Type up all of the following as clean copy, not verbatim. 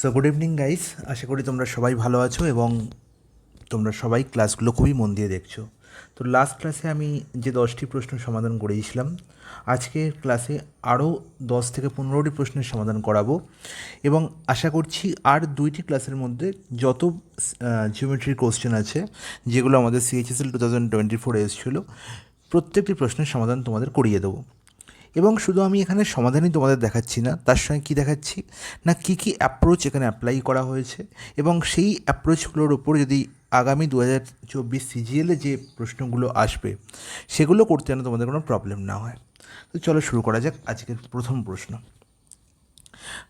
So good evening guys, আশা করি তোমরা সবাই ভালো আছো এবং তোমরা সবাই ক্লাসগুলো খুবই মন দিয়ে দেখছো। তো লাস্ট ক্লাসে আমি যে 10টি প্রশ্ন সমাধান করেছিলাম, আজকের ক্লাসে আরও 10 থেকে 15টি প্রশ্নের সমাধান করাবো এবং আশা করছি আর 2টি ক্লাসের মধ্যে যত জিওমেট্রির কোশ্চেন আছে যেগুলো আমাদের সিএইচএসএল 2024 এসেছিলো, প্রত্যেকটি প্রশ্নের সমাধান তোমাদের করিয়ে দেবো। এবং শুধু আমি এখানে সমাধানই তোমাদের দেখাচ্ছি না, তার সঙ্গে কী দেখাচ্ছি না, কী কী অ্যাপ্রোচ এখানে অ্যাপ্লাই করা হয়েছে এবং সেই অ্যাপ্রোচগুলোর ওপর যদি আগামী 2024 সিজিএলে যে প্রশ্নগুলো আসবে সেগুলো করতে যেন তোমাদের কোনো প্রবলেম না হয়। তো চলো শুরু করা যাক আজকের প্রথম প্রশ্ন।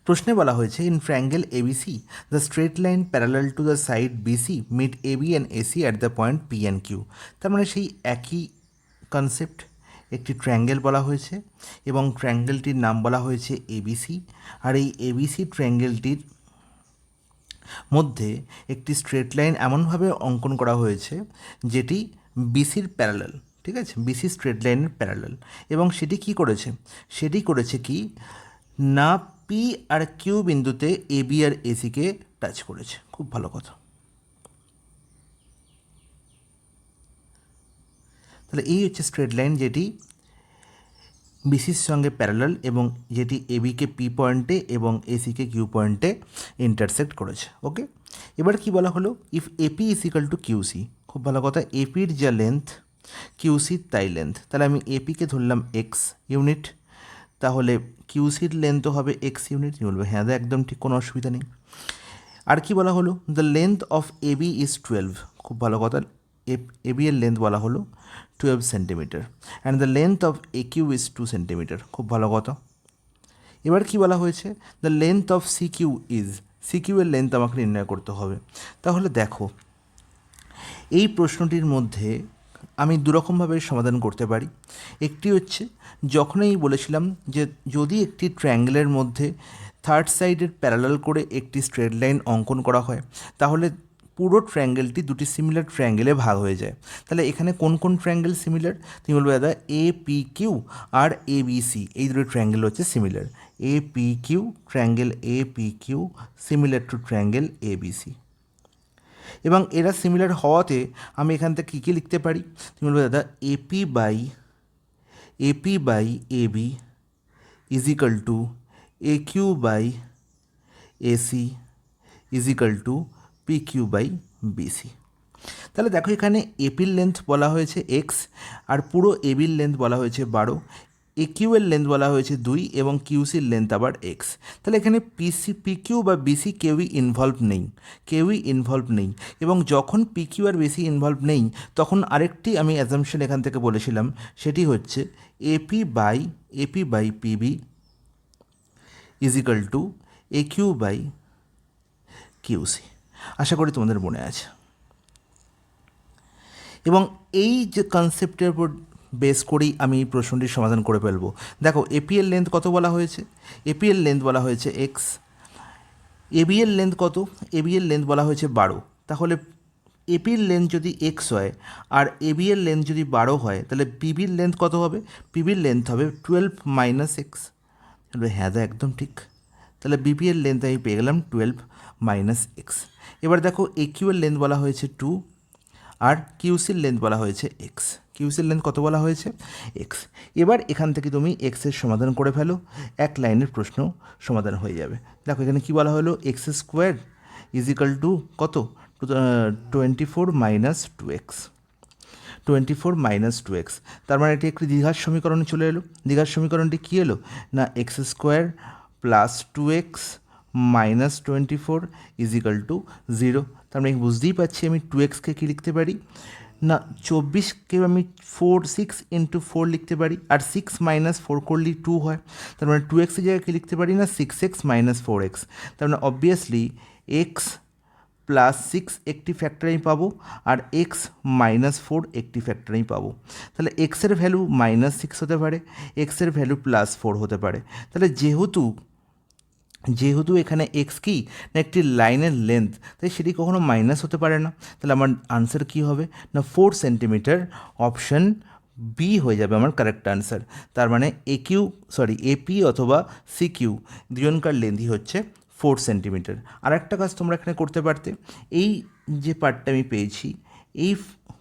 প্রশ্নে বলা হয়েছে, in triangle ABC the straight line parallel to the side BC meet AB and AC at the point P and Q. তার মানে সেই একই কনসেপ্ট, একটি ট্রায়াঙ্গেল বলা হয়েছে এবং ট্রায়াঙ্গেলটির নাম বলা হয়েছে এবিসি। আর এই এবিসি ট্রায়াঙ্গেলটির মধ্যে একটি স্ট্রেট লাইন এমনভাবে অঙ্কন করা হয়েছে যেটি বিসির প্যারালাল, ঠিক আছে, বিসি স্ট্রেট লাইনের প্যারালাল। এবং সেটি কি করেছে, সেটি করেছে কি না, পি আর কিউ বিন্দুতে এবি আর এসিকে টাচ করেছে। খুব ভালো কথা। তাহলে এই হচ্ছে স্ট্রেট লাইন যেটি বিসির সঙ্গে প্যারালাল এবং যেটি এবিকে পি পয়েন্টে এবং এসিকে কিউ পয়েন্টে ইন্টারসেক্ট করেছে। ওকে, এবার কি বলা হলো, if AP is equal to QC. খুব ভালো কথা, এপির যা লেন্থ কিউসির তাই লেন্থ। তাহলে আমি এপিকে ধরলাম এক্স ইউনিট, তাহলে কিউসির লেন্থও হবে এক্স ইউনিট। বলবে হ্যাঁ দা একদম ঠিক, কোনো অসুবিধা নেই। আর কি বলা হলো, the length of AB is 12। খুব ভালো কথা, এবি এর লেন্থ বলা হলো 12 centimetre and the length of A Q is 2 centimetre. খুব ভালো কথা। এবার কি বলা হয়েছে, the length of C Q is, C Q এর লেন্থ আমাকে নির্ণয় করতে হবে। তাহলে দেখো, এই প্রশ্নটির মধ্যে আমি দুরকমভাবে সমাধান করতে পারি। একটি হচ্ছে, যখনই বলেছিলাম যে যদি একটি ট্রায়াঙ্গেলের মধ্যে থার্ড সাইডের প্যারালাল করে একটি স্ট্রেট লাইন অঙ্কন করা হয়, তাহলে পুরো ট্রায়াঙ্গেলটি দুটি সিমিলার ট্রায়াঙ্গেলে ভাগ হয়ে যায়। তাহলে এখানে কোন কোন ট্রায়াঙ্গেল সিমিলার, তুমি বলবে দাদা এ পি কিউ আর এ বি সি, এই দুটো ট্রায়াঙ্গেল হচ্ছে similar. A P Q, triangle A P Q similar to triangle A B C. এবং এরা সিমিলার হওয়াতে আমি এখান থেকে কী কী লিখতে পারি, তুমি বলবে দাদা AP by A B is equal to A Q by AC is equal to P Q by BC. তাহলে দেখো, এখানে এপির লেন্থ বলা হয়েছে এক্স আর পুরো এবির লেন্থ বলা হয়েছে 12, এ কিউ এর লেন্থ বলা হয়েছে 2 এবং কিউসির লেন্থ আবার এক্স। তাহলে এখানে পি কিউ বা বিসি কেউই ইনভলভ নেই। এবং যখন পি কিউ আর বিসি ইনভলভ নেই, তখন আরেকটি আমি অ্যাজাম্পশন এখান থেকে বলেছিলাম, সেটি হচ্ছে AP by PB is equal to A Q by QC. আশা করি তোমাদের মনে আছে। এবং এই যে কনসেপ্টের উপর বেস করেই আমি এই প্রশ্নটির সমাধান করে ফেলবো। দেখো, এপিএল লেন্থ কত বলা হয়েছে, এপিএল লেন্থ বলা হয়েছে এক্স। এবিএল লেন্থ কত, এবিএল লেন্থ বলা হয়েছে 12। তাহলে এপির লেন্থ যদি এক্স হয় আর এবিএল লেন্থ যদি 12 হয়, তাহলে পিবির লেন্থ কত হবে, পিবির লেন্থ হবে 12 মাইনাস এক্স। হ্যাঁ দা একদম ঠিক। তাহলে বিপিএল লেন্থ আমি পেয়ে গেলাম 12 মাইনাস এক্স। এবার দেখো, এ কিউ এর লেন্থ বলা হয়েছে 2 আর কিউসির লেন্থ বলা হয়েছে এক্স। কিউসির লেন্থ কত বলা হয়েছে, এক্স। এবার এখান থেকে তুমি এক্সের সমাধান করে ফেলো, এক লাইনের প্রশ্ন সমাধান হয়ে যাবে। দেখো এখানে কি বলা হলো, x square is equal to কত, 24 মাইনাস 2x, 24 মাইনাস 2x। তার মানে এটি একটি দ্বিঘাত সমীকরণে চলে এলো। দ্বিঘাত সমীকরণটি কী এলো না, x square plus 2x minus 24 is equal two 0। তার মানে বুঝতেই পারছি আমি 2xকে কী লিখতে পারি না, 24কে আমি 6 ইন্টু 4 লিখতে পারি, আর 6 মাইনাস 4 করলেই 2 হয়। তার মানে 2x এর জায়গায় কী লিখতে পারি না, 6x মাইনাস 4x। তার মানে অবভিয়াসলি এক্স প্লাস 6 একটি ফ্যাক্টর আমি পাবো আর এক্স মাইনাস 4 একটি ফ্যাক্টর আমি পাবো। তাহলে এক্সের ভ্যালু মাইনাস 6 হতে পারে, এক্সের ভ্যালু প্লাস 4 হতে পারে। তাহলে যেহেতু এখানে এক্স কি না, একটি লাইনের লেন্থ, তাই সেটি কখনো মাইনাস হতে পারে না। তাহলে আমার আনসার কী হবে না, 4 সেন্টিমিটার। অপশান বি হয়ে যাবে আমার কারেক্ট আনসার। তার মানে এপি অথবা সি কিউ দুজনকার লেন্থই হচ্ছে 4 সেন্টিমিটার। আর একটা কাজ তোমরা এখানে করতে পারতে, এই যে পার্টটা আমি পেয়েছি এই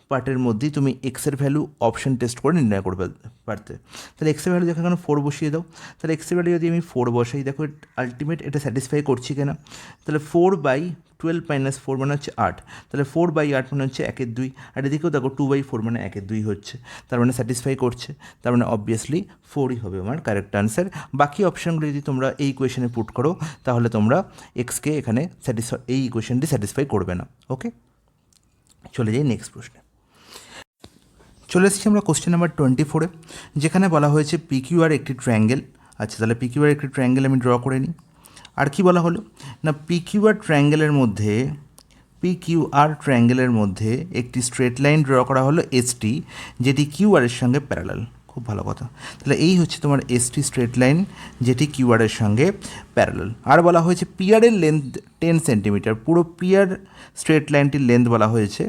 পার্টের মধ্যেই তুমি এক্সের ভ্যালু অপশন টেস্ট করে নির্ণয় করতে পারতে। তাহলে এক্সের ভ্যালু যেখানে 4 বসিয়ে দাও, তাহলে এক্সের ভ্যালু যদি আমি 4 বসাই, দেখো আলটিমেট এটা স্যাটিসফাই করছি কিনা। তাহলে 4/12 - 4 মানে হচ্ছে 8, তাহলে 4/8 মানে হচ্ছে 1/2, আর এদিকেও দেখো 2/4 মানে 1/2 হচ্ছে, তার মানে স্যাটিসফাই করছে, তার মানে অবভিয়াসলি 4ই হবে আমার কারেক্ট আনসার। বাকি অপশানগুলো যদি তোমরা এই ইকুয়েশনে পুট করো তাহলে তোমরা এক্সকে এখানে এই ইকুয়েশনটি স্যাটিসফাই করবে না। ওকে, চলে যাই নেক্সট প্রশ্নে। চলে এসেছি আমরা কোশ্চেন নাম্বার 24-এ, যেখানে বলা হয়েছে পিকিউআর একটি ট্রায়াঙ্গেল। আচ্ছা, তাহলে পিকিউআর একটি ট্রায়াঙ্গেল আমি ড্র করে নিই। আর কি বলা হলো না, পিকিউআর ট্রায়াঙ্গেলের মধ্যে একটি স্ট্রেট লাইন ড্র করা হলো এসটি, যেটি কিউআরের সঙ্গে প্যারালাল। খুব ভালো কথা। তাহলে এই হচ্ছে তোমার এসটি স্ট্রেট লাইন, যেটি কিউআরের সঙ্গে প্যারালাল। আর বলা হয়েছে পিআরের লেন্থ 10 সেন্টিমিটার। পুরো পিআর স্ট্রেট লাইনটির লেন্থ বলা হয়েছে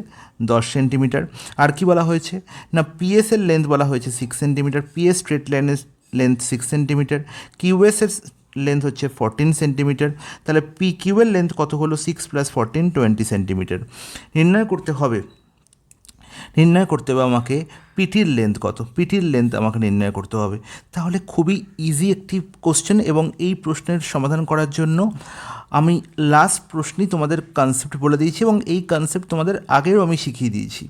10 সেন্টিমিটার। আর কি বলা হয়েছে না, পিএসের লেন্থ বলা হয়েছে 6 সেন্টিমিটার। পিএস স্ট্রেট লাইনের লেন্থ 6 সেন্টিমিটার। কিউএসের লেন্থ হচ্ছে 14 সেন্টিমিটার। তাহলে পি কিউয়ের লেন্থ কত হলো? 6 + 14 20 সেন্টিমিটার। নির্ণয় করতে হবে আমাকে পিটির লেন্থ কত। পিটির লেন্থ আমাকে নির্ণয় করতে হবে। তাহলে খুবই ইজি একটি কোশ্চেন, এবং এই প্রশ্নের সমাধান করার জন্য আমি লাস্ট প্রশ্নই তোমাদের কনসেপ্ট বলে দিয়েছি, এবং এই কনসেপ্ট তোমাদের আগেও আমি শিখিয়ে দিয়েছি।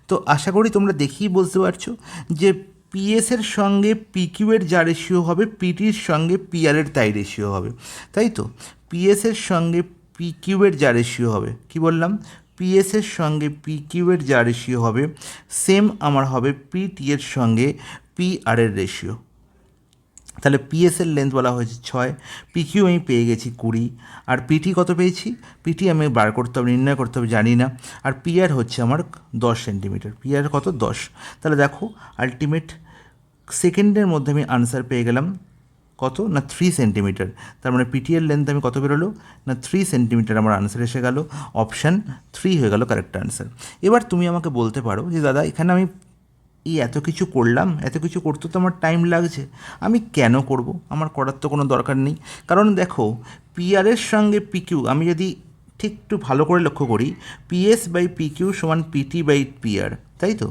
তো আশা করি তোমরা দেখেই বুঝতে পারছো যে পিএসের সঙ্গে পিকিউয়ের যা রেশিও হবে, পিটির সঙ্গে পিআরের তাই রেশিও হবে, তাই তো। পিএসের সঙ্গে পিকিউয়ের যা রেশিও হবে, কি বললাম, পিএসের সঙ্গে পিকিউয়ের যা রেশিও হবে সেম আমার হবে পিটি এর সঙ্গে পিআরের রেশিও। তাহলে পিএসের লেন্থ বলা হয়েছে 6, পিকিউ আমি পেয়ে গেছি 20, আর পিটি কত পেয়েছি? পিটি আমি বার করতে হবে, নির্ণয় করতে হবে, জানি না। আর পিআর হচ্ছে আমার 10 সেন্টিমিটার। পিআর কত? 10। তাহলে দেখো আলটিমেট সেকেন্ডের মধ্যে আমি আনসার পেয়ে গেলাম কত না 3 সেন্টিমিটার। তার মানে পিটি এর লেন্থ আমি কত বেরোলো না 3 সেন্টিমিটার। আমার আনসার এসে গেল অপশান 3 হয়ে গেল কারেক্ট আনসার। এবার তুমি আমাকে বলতে পারো যে দাদা এখানে আমি এত কিছু করলাম, এত কিছু করতে তো আমার টাইম লাগছে, আমি কেন করব? আমার করার তো কোনো দরকার নেই। কারণ দেখো পিআরের সঙ্গে পিকিউ আমি যদি ঠিক একটু ভালো করে লক্ষ্য করি, PS/PQ সমান PT/PR, তাই তো,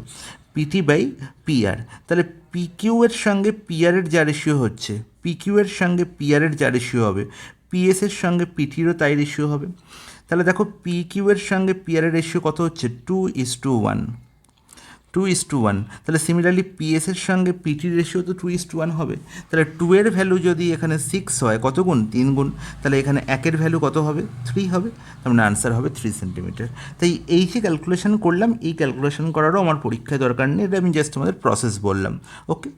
PT/PR। তাহলে পিকিউ এর সঙ্গে পিআরের যা রেশিও হচ্ছে, পিকিউ এর সঙ্গে পিআরের যা রেশিও হবে, পিএসের সঙ্গে পিটিরও তাই রেশিও হবে। তাহলে দেখো পিকিউ এর সঙ্গে পিআরের রেশিও কত হচ্ছে? 2:1। 2:1। তাহলে সিমিলারলি পিএসের সঙ্গে পিটির রেশিও তো 2:1 হবে। তাহলে 2 এর ভ্যালু যদি এখানে 6 হয়, কত গুণ? 3 গুণ। তাহলে এখানে 1 এর ভ্যালু কত হবে? 3 হবে। তার মানে আনসার হবে 3 সেন্টিমিটার। তাই এই যে ক্যালকুলেশন করলাম, এই ক্যালকুলেশন করারও আমার পরীক্ষায় দরকার নেই, এটা আমি জাস্ট তোমাদের প্রসেস বললাম। ওকে,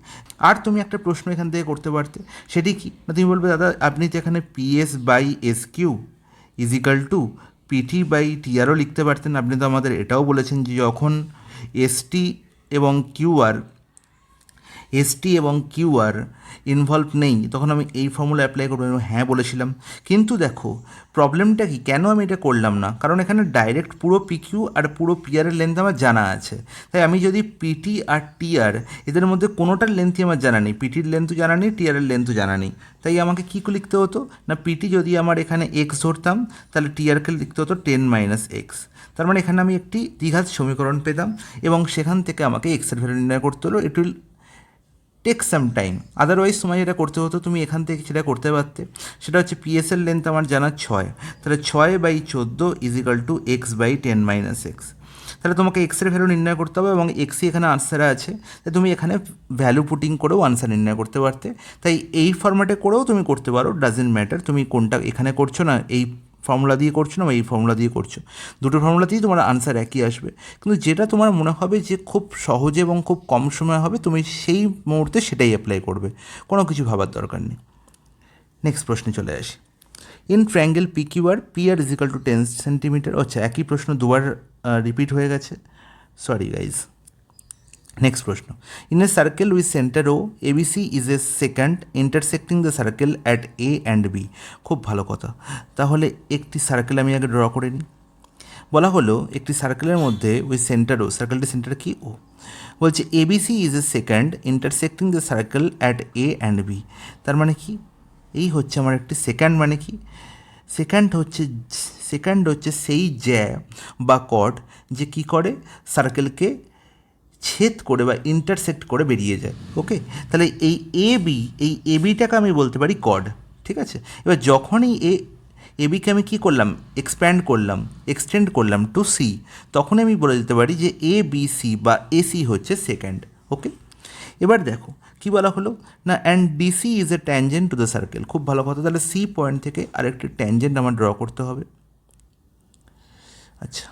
আর তুমি একটা প্রশ্ন এখান থেকে করতে পারতে, সেটি কি না, তুমি বলবে দাদা আপনি তো এখানে PS/SQ = PT/TRও লিখতে পারতেন। আপনি তো আমাদের এটাও বলেছেন যে যখন এসটি এবং কিউআর ইনভলভ নেই তখন আমি এই ফর্মুলা অ্যাপ্লাই করবো। হ্যাঁ বলেছিলাম, কিন্তু দেখো প্রবলেমটা কি, কেন আমি এটা করলাম না? কারণ এখানে ডাইরেক্ট পুরো পিকিউ আর পুরো পিআরের লেন্থ আমার জানা আছে। তাই আমি যদি পিটি আর টিআর এদের মধ্যে কোনোটার লেন্থই আমার জানা নেই, পিটির লেন্থও জানা নেই, টিআরের লেন্থও জানা নেই, তাই আমাকে কী লিখতে হতো না, পিটি যদি আমার এখানে এক্স ধরতাম তাহলে টিআরকে লিখতে হতো 10 - x। তার মানে এখানে আমি একটি দ্বিঘাত সমীকরণ পেতাম, এবং সেখান থেকে আমাকে এক্সের ভ্যালু নির্ণয় করতে হলো। It will take some time. Otherwise সময় যেটা করতে হতো, তুমি এখান থেকে সেটা করতে পারতে। সেটা হচ্ছে পিএসের লেন্থ আমার জানা 6, তাহলে 6/14 = x/10 - x। তাহলে তোমাকে এক্সের ভ্যালু নির্ণয় করতে হবে, এবং এক্সই এখানে আনসারে আছে, তাই তুমি এখানে ভ্যালু পুটিং করেও আনসার নির্ণয় করতে পারতে। তাই এই ফর্ম্যাটে করেও তুমি করতে পারো, ডাজেন্ট ম্যাটার তুমি কোনটা এখানে করছো না, এই ফর্মুলা দিয়ে করছো না বা এই ফর্মুলা দিয়ে করছো, দুটো ফর্মুলাতেই তোমার আনসার একই আসবে। কিন্তু যেটা তোমার মনে হবে যে খুব সহজে এবং খুব কম সময় হবে, তুমি সেই মুহূর্তে সেটাই অ্যাপ্লাই করবে, কোনো কিছু ভাবার দরকার নেই। নেক্সট প্রশ্নে চলে আসি। In triangle PQR, PR = 10 centimetre. আচ্ছা, একই প্রশ্ন দুবার রিপিট হয়ে গেছে, সরি গাইজ। নেক্সট প্রশ্ন, in a circle with centre O ABC is a secant intersecting the circle at A and B। খুব ভালো কথা। তাহলে একটি সার্কেল আমি আগে ড্র করে নিই। বলা হলো একটি সার্কেলের মধ্যে উইথ সেন্টার ও, সার্কেলটির সেন্টার কি? ও। বলছে ABC is a secant intersecting the circle at A and B। তার মানে কি? এই হচ্ছে আমার একটি সেকেন্ড, মানে কি সেকেন্ড হচ্ছে সেই জ্যা বা কর্ড যে কী করে সার্কেলকে ছেদ করে বা ইন্টারসেক্ট করে বেরিয়ে যায়। ওকে, তাহলে এই এ বিটাকে আমি বলতে পারি কর্ড। ঠিক আছে, এবার যখনই এবিকে আমি কী করলাম, এক্সটেন্ড করলাম টু সি, তখনই আমি বলে দিতে পারি যে এ বি সি বা এসি হচ্ছে সেকেন্ড। ওকে, এবার দেখো কি বলা হলো না, and DC is a tangent to the circle. খুব ভালো কথা, তাহলে সি পয়েন্ট থেকে আরেকটি ট্যানজেন্ট আমার ড্র করতে হবে। আচ্ছা,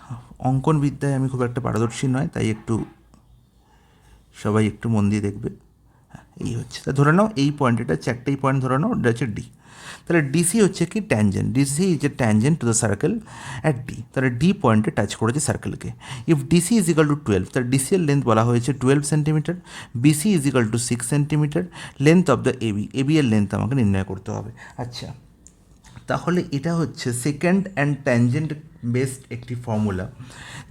অঙ্কন বিদ্যায় আমি খুব একটা পারদর্শী নয়, তাই সবাই একটু মন দিয়ে দেখবে। এই হচ্ছে, তা ধরে নাও এই পয়েন্ট, এটা চারটেই পয়েন্ট ধরে নাও, এটা হচ্ছে ডি। তাহলে ডিসি হচ্ছে কি tangent, DC is a tangent to the circle at D. তাহলে ডি পয়েন্টে টাচ করেছে সার্কেলকে। If DC is equal to 12, তাহলে ডিসি এর লেন্থ বলা হয়েছে 12 centimetre, BC is equal to 6 centimetre, length of the AB এর লেন্থ আমাকে নির্ণয় করতে হবে। আচ্ছা, তাহলে এটা হচ্ছে সেকেন্ড অ্যান্ড ট্যানজেন্ট বেসড একটি ফর্মুলা,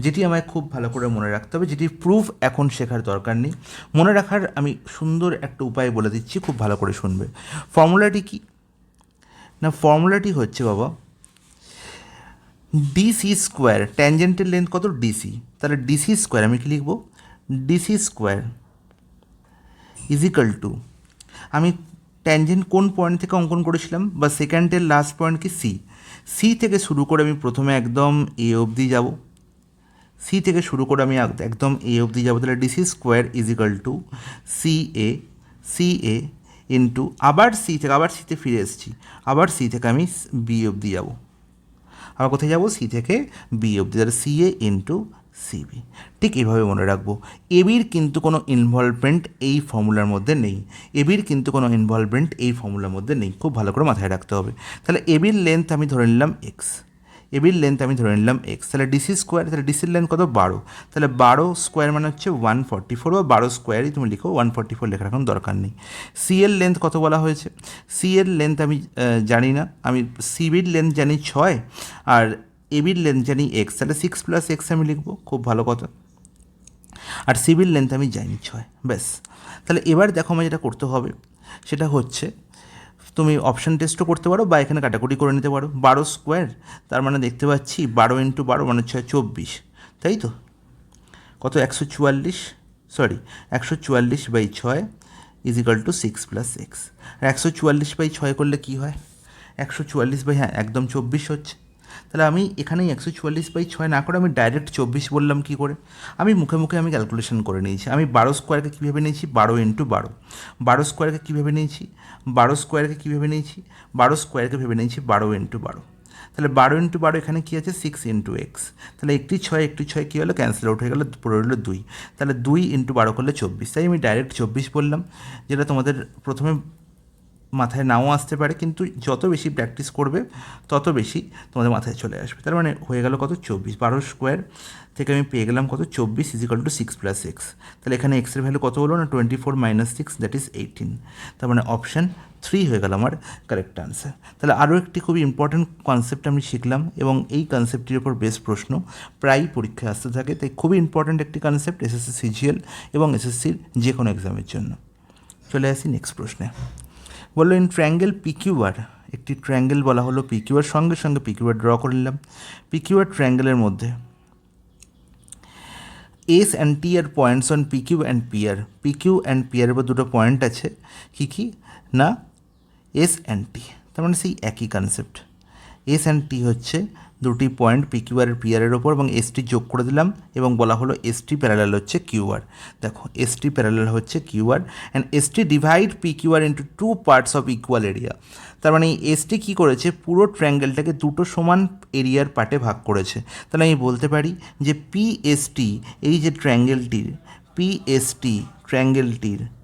যেটি আমায় খুব ভালো করে মনে রাখতে হবে, যেটি প্রুফ এখন শেখার দরকার নেই। মনে রাখার আমি সুন্দর একটা উপায় বলে দিচ্ছি, খুব ভালো করে শুনবে। ফর্মুলাটি কি না, ফর্মুলাটি হচ্ছে বাবা ডিসি স্কোয়ার, ট্যানজেন্টের লেন্থ কত ডিসি, তাহলে ডিসি স্কোয়ার আমি কি লিখব, DC square is equal two, আমি ট্যানজেন্ট কোন পয়েন্ট থেকে অঙ্কন করেছিলাম বা সেকেন্ডের লাস্ট পয়েন্ট কি সি থেকে শুরু করে আমি প্রথমে একদম এ অবধি যাব, সি থেকে শুরু করে আমি একদম এ অবধি যাবো, তাহলে DC square is equal to C A into আবার সিতে ফিরে এসেছি, আবার সি থেকে আমি বি অবধি যাবো, আবার কোথায় যাবো, সি থেকে বি অবধি, তাহলে সি এ ইন্টু সিবি। ঠিক এইভাবে মনে রাখবো। এবির কিন্তু কোনো ইনভলভমেন্ট এই ফর্মুলার মধ্যে নেই, খুব ভালো করে মাথায় রাখতে হবে। তাহলে এবির লেন্থ আমি ধরে নিলাম এক্স, তাহলে ডিসি স্কোয়ার, তাহলে ডিসির লেন্থ কত 12, তাহলে 12 স্কোয়ার মানে হচ্ছে 144, বা 12 স্কোয়ারই তুমি লিখো, 144 লেখার এখন দরকার নেই। সি এর লেন্থ কত বলা হয়েছে, সি এর লেন্থ আমি জানি না, আমি সিবির লেন্থ জানি 6 আর এবির লেন্থ জানি এক্স, তাহলে 6 প্লাস এক্স আমি লিখবো, খুব ভালো কথা। আর সিবির লেন্থ আমি জানি 6, ব্যাস। তাহলে এবার দেখো আমার যেটা করতে হবে সেটা হচ্ছে, তুমি অপশান টেস্টও করতে পারো বা এখানে কাটাকুটি করে নিতে পারো। 12 স্কোয়ার তার মানে দেখতে পাচ্ছি 12 ইন্টু 12 মানে 24, তাই তো, কত 144/6 is equal to 6 plus X. আর 144/6 করলে কী হয়, 144 হ্যাঁ একদম 24 হচ্ছে। তাহলে আমি এখানেই 144/6 না করে আমি ডাইরেক্ট 24 বললাম কী করে, আমি মুখে আমি ক্যালকুলেশন করে নিয়েছি। আমি 12 স্কোয়ারকে কীভাবে নিয়েছি, 12 ইন্টু 12, 12 স্কোয়ারকে কীভাবে নিয়েছি, 12 স্কোয়ারকে ভেবে নিয়েছি 12 ইন্টু 12, তাহলে 12 ইন্টু 12 এখানে কী আছে 6 ইন্টু এক্স, তাহলে একটি 6 কী হলো, ক্যান্সেল আউট হয়ে গেলো, পড়ে রইল 2, তাহলে 2 ইন্টু 12 করলে 24, তাই আমি ডাইরেক্ট 24 বললাম, যেটা তোমাদের প্রথমে মাথায় নাও আসতে পারে, কিন্তু যত বেশি প্র্যাকটিস করবে তত বেশি তোমাদের মাথায় চলে আসবে। তার মানে হয়ে গেল কত 24, 12 স্কোয়ার থেকে আমি পেয়ে গেলাম কত 24 is equal to 6 plus x. তাহলে এখানে এক্সের ভ্যালু কত হলো না 24 - 6 দ্যাট ইজ 18, তার মানে অপশান 3 হয়ে গেল আমার কারেক্ট আনসার। তাহলে আরও একটি খুবই ইম্পর্ট্যান্ট কনসেপ্ট আমি শিখলাম, এবং এই কনসেপ্টটির উপর বেশ প্রশ্ন প্রায়ই পরীক্ষায় আসতে থাকে, তাই খুবই ইম্পর্ট্যান্ট একটি কনসেপ্ট এসএসসি সিজিএল এবং এসএসসির যে কোনো এক্সামের জন্য। চলে আসি নেক্সট প্রশ্নে। বললো ইন ট্রায়াঙ্গেল পিকিউআর, একটি ট্রায়াঙ্গেল বলা হলো পিকিউআর, সঙ্গে পিকিউআর ড্র করে নিলাম। পিকিউআর ট্রায়াঙ্গেলের মধ্যে S and T are points on PQ and PR উপর দুটো পয়েন্ট আছে, কি না এস অ্যান্ড টি, তার মানে সেই একই কনসেপ্ট। এস অ্যান্ড টি হচ্ছে দুটি পয়েন্ট পিকিউআর পিআরের ওপর, এবং এসটি যোগ করে দিলাম এবং বলা হলো এসটি প্যারালাল হচ্ছে কিউআর। দেখো এসটি প্যারালাল হচ্ছে QR and ST divide PQR into 2 parts of equal area. তার মানে এসটি কী করেছে, পুরো ট্রায়াঙ্গেলটাকে দুটো সমান এরিয়ার পার্টে ভাগ করেছে। তাহলে আমি বলতে পারি যে পিএসটি, এই যে ট্রায়াঙ্গেলটির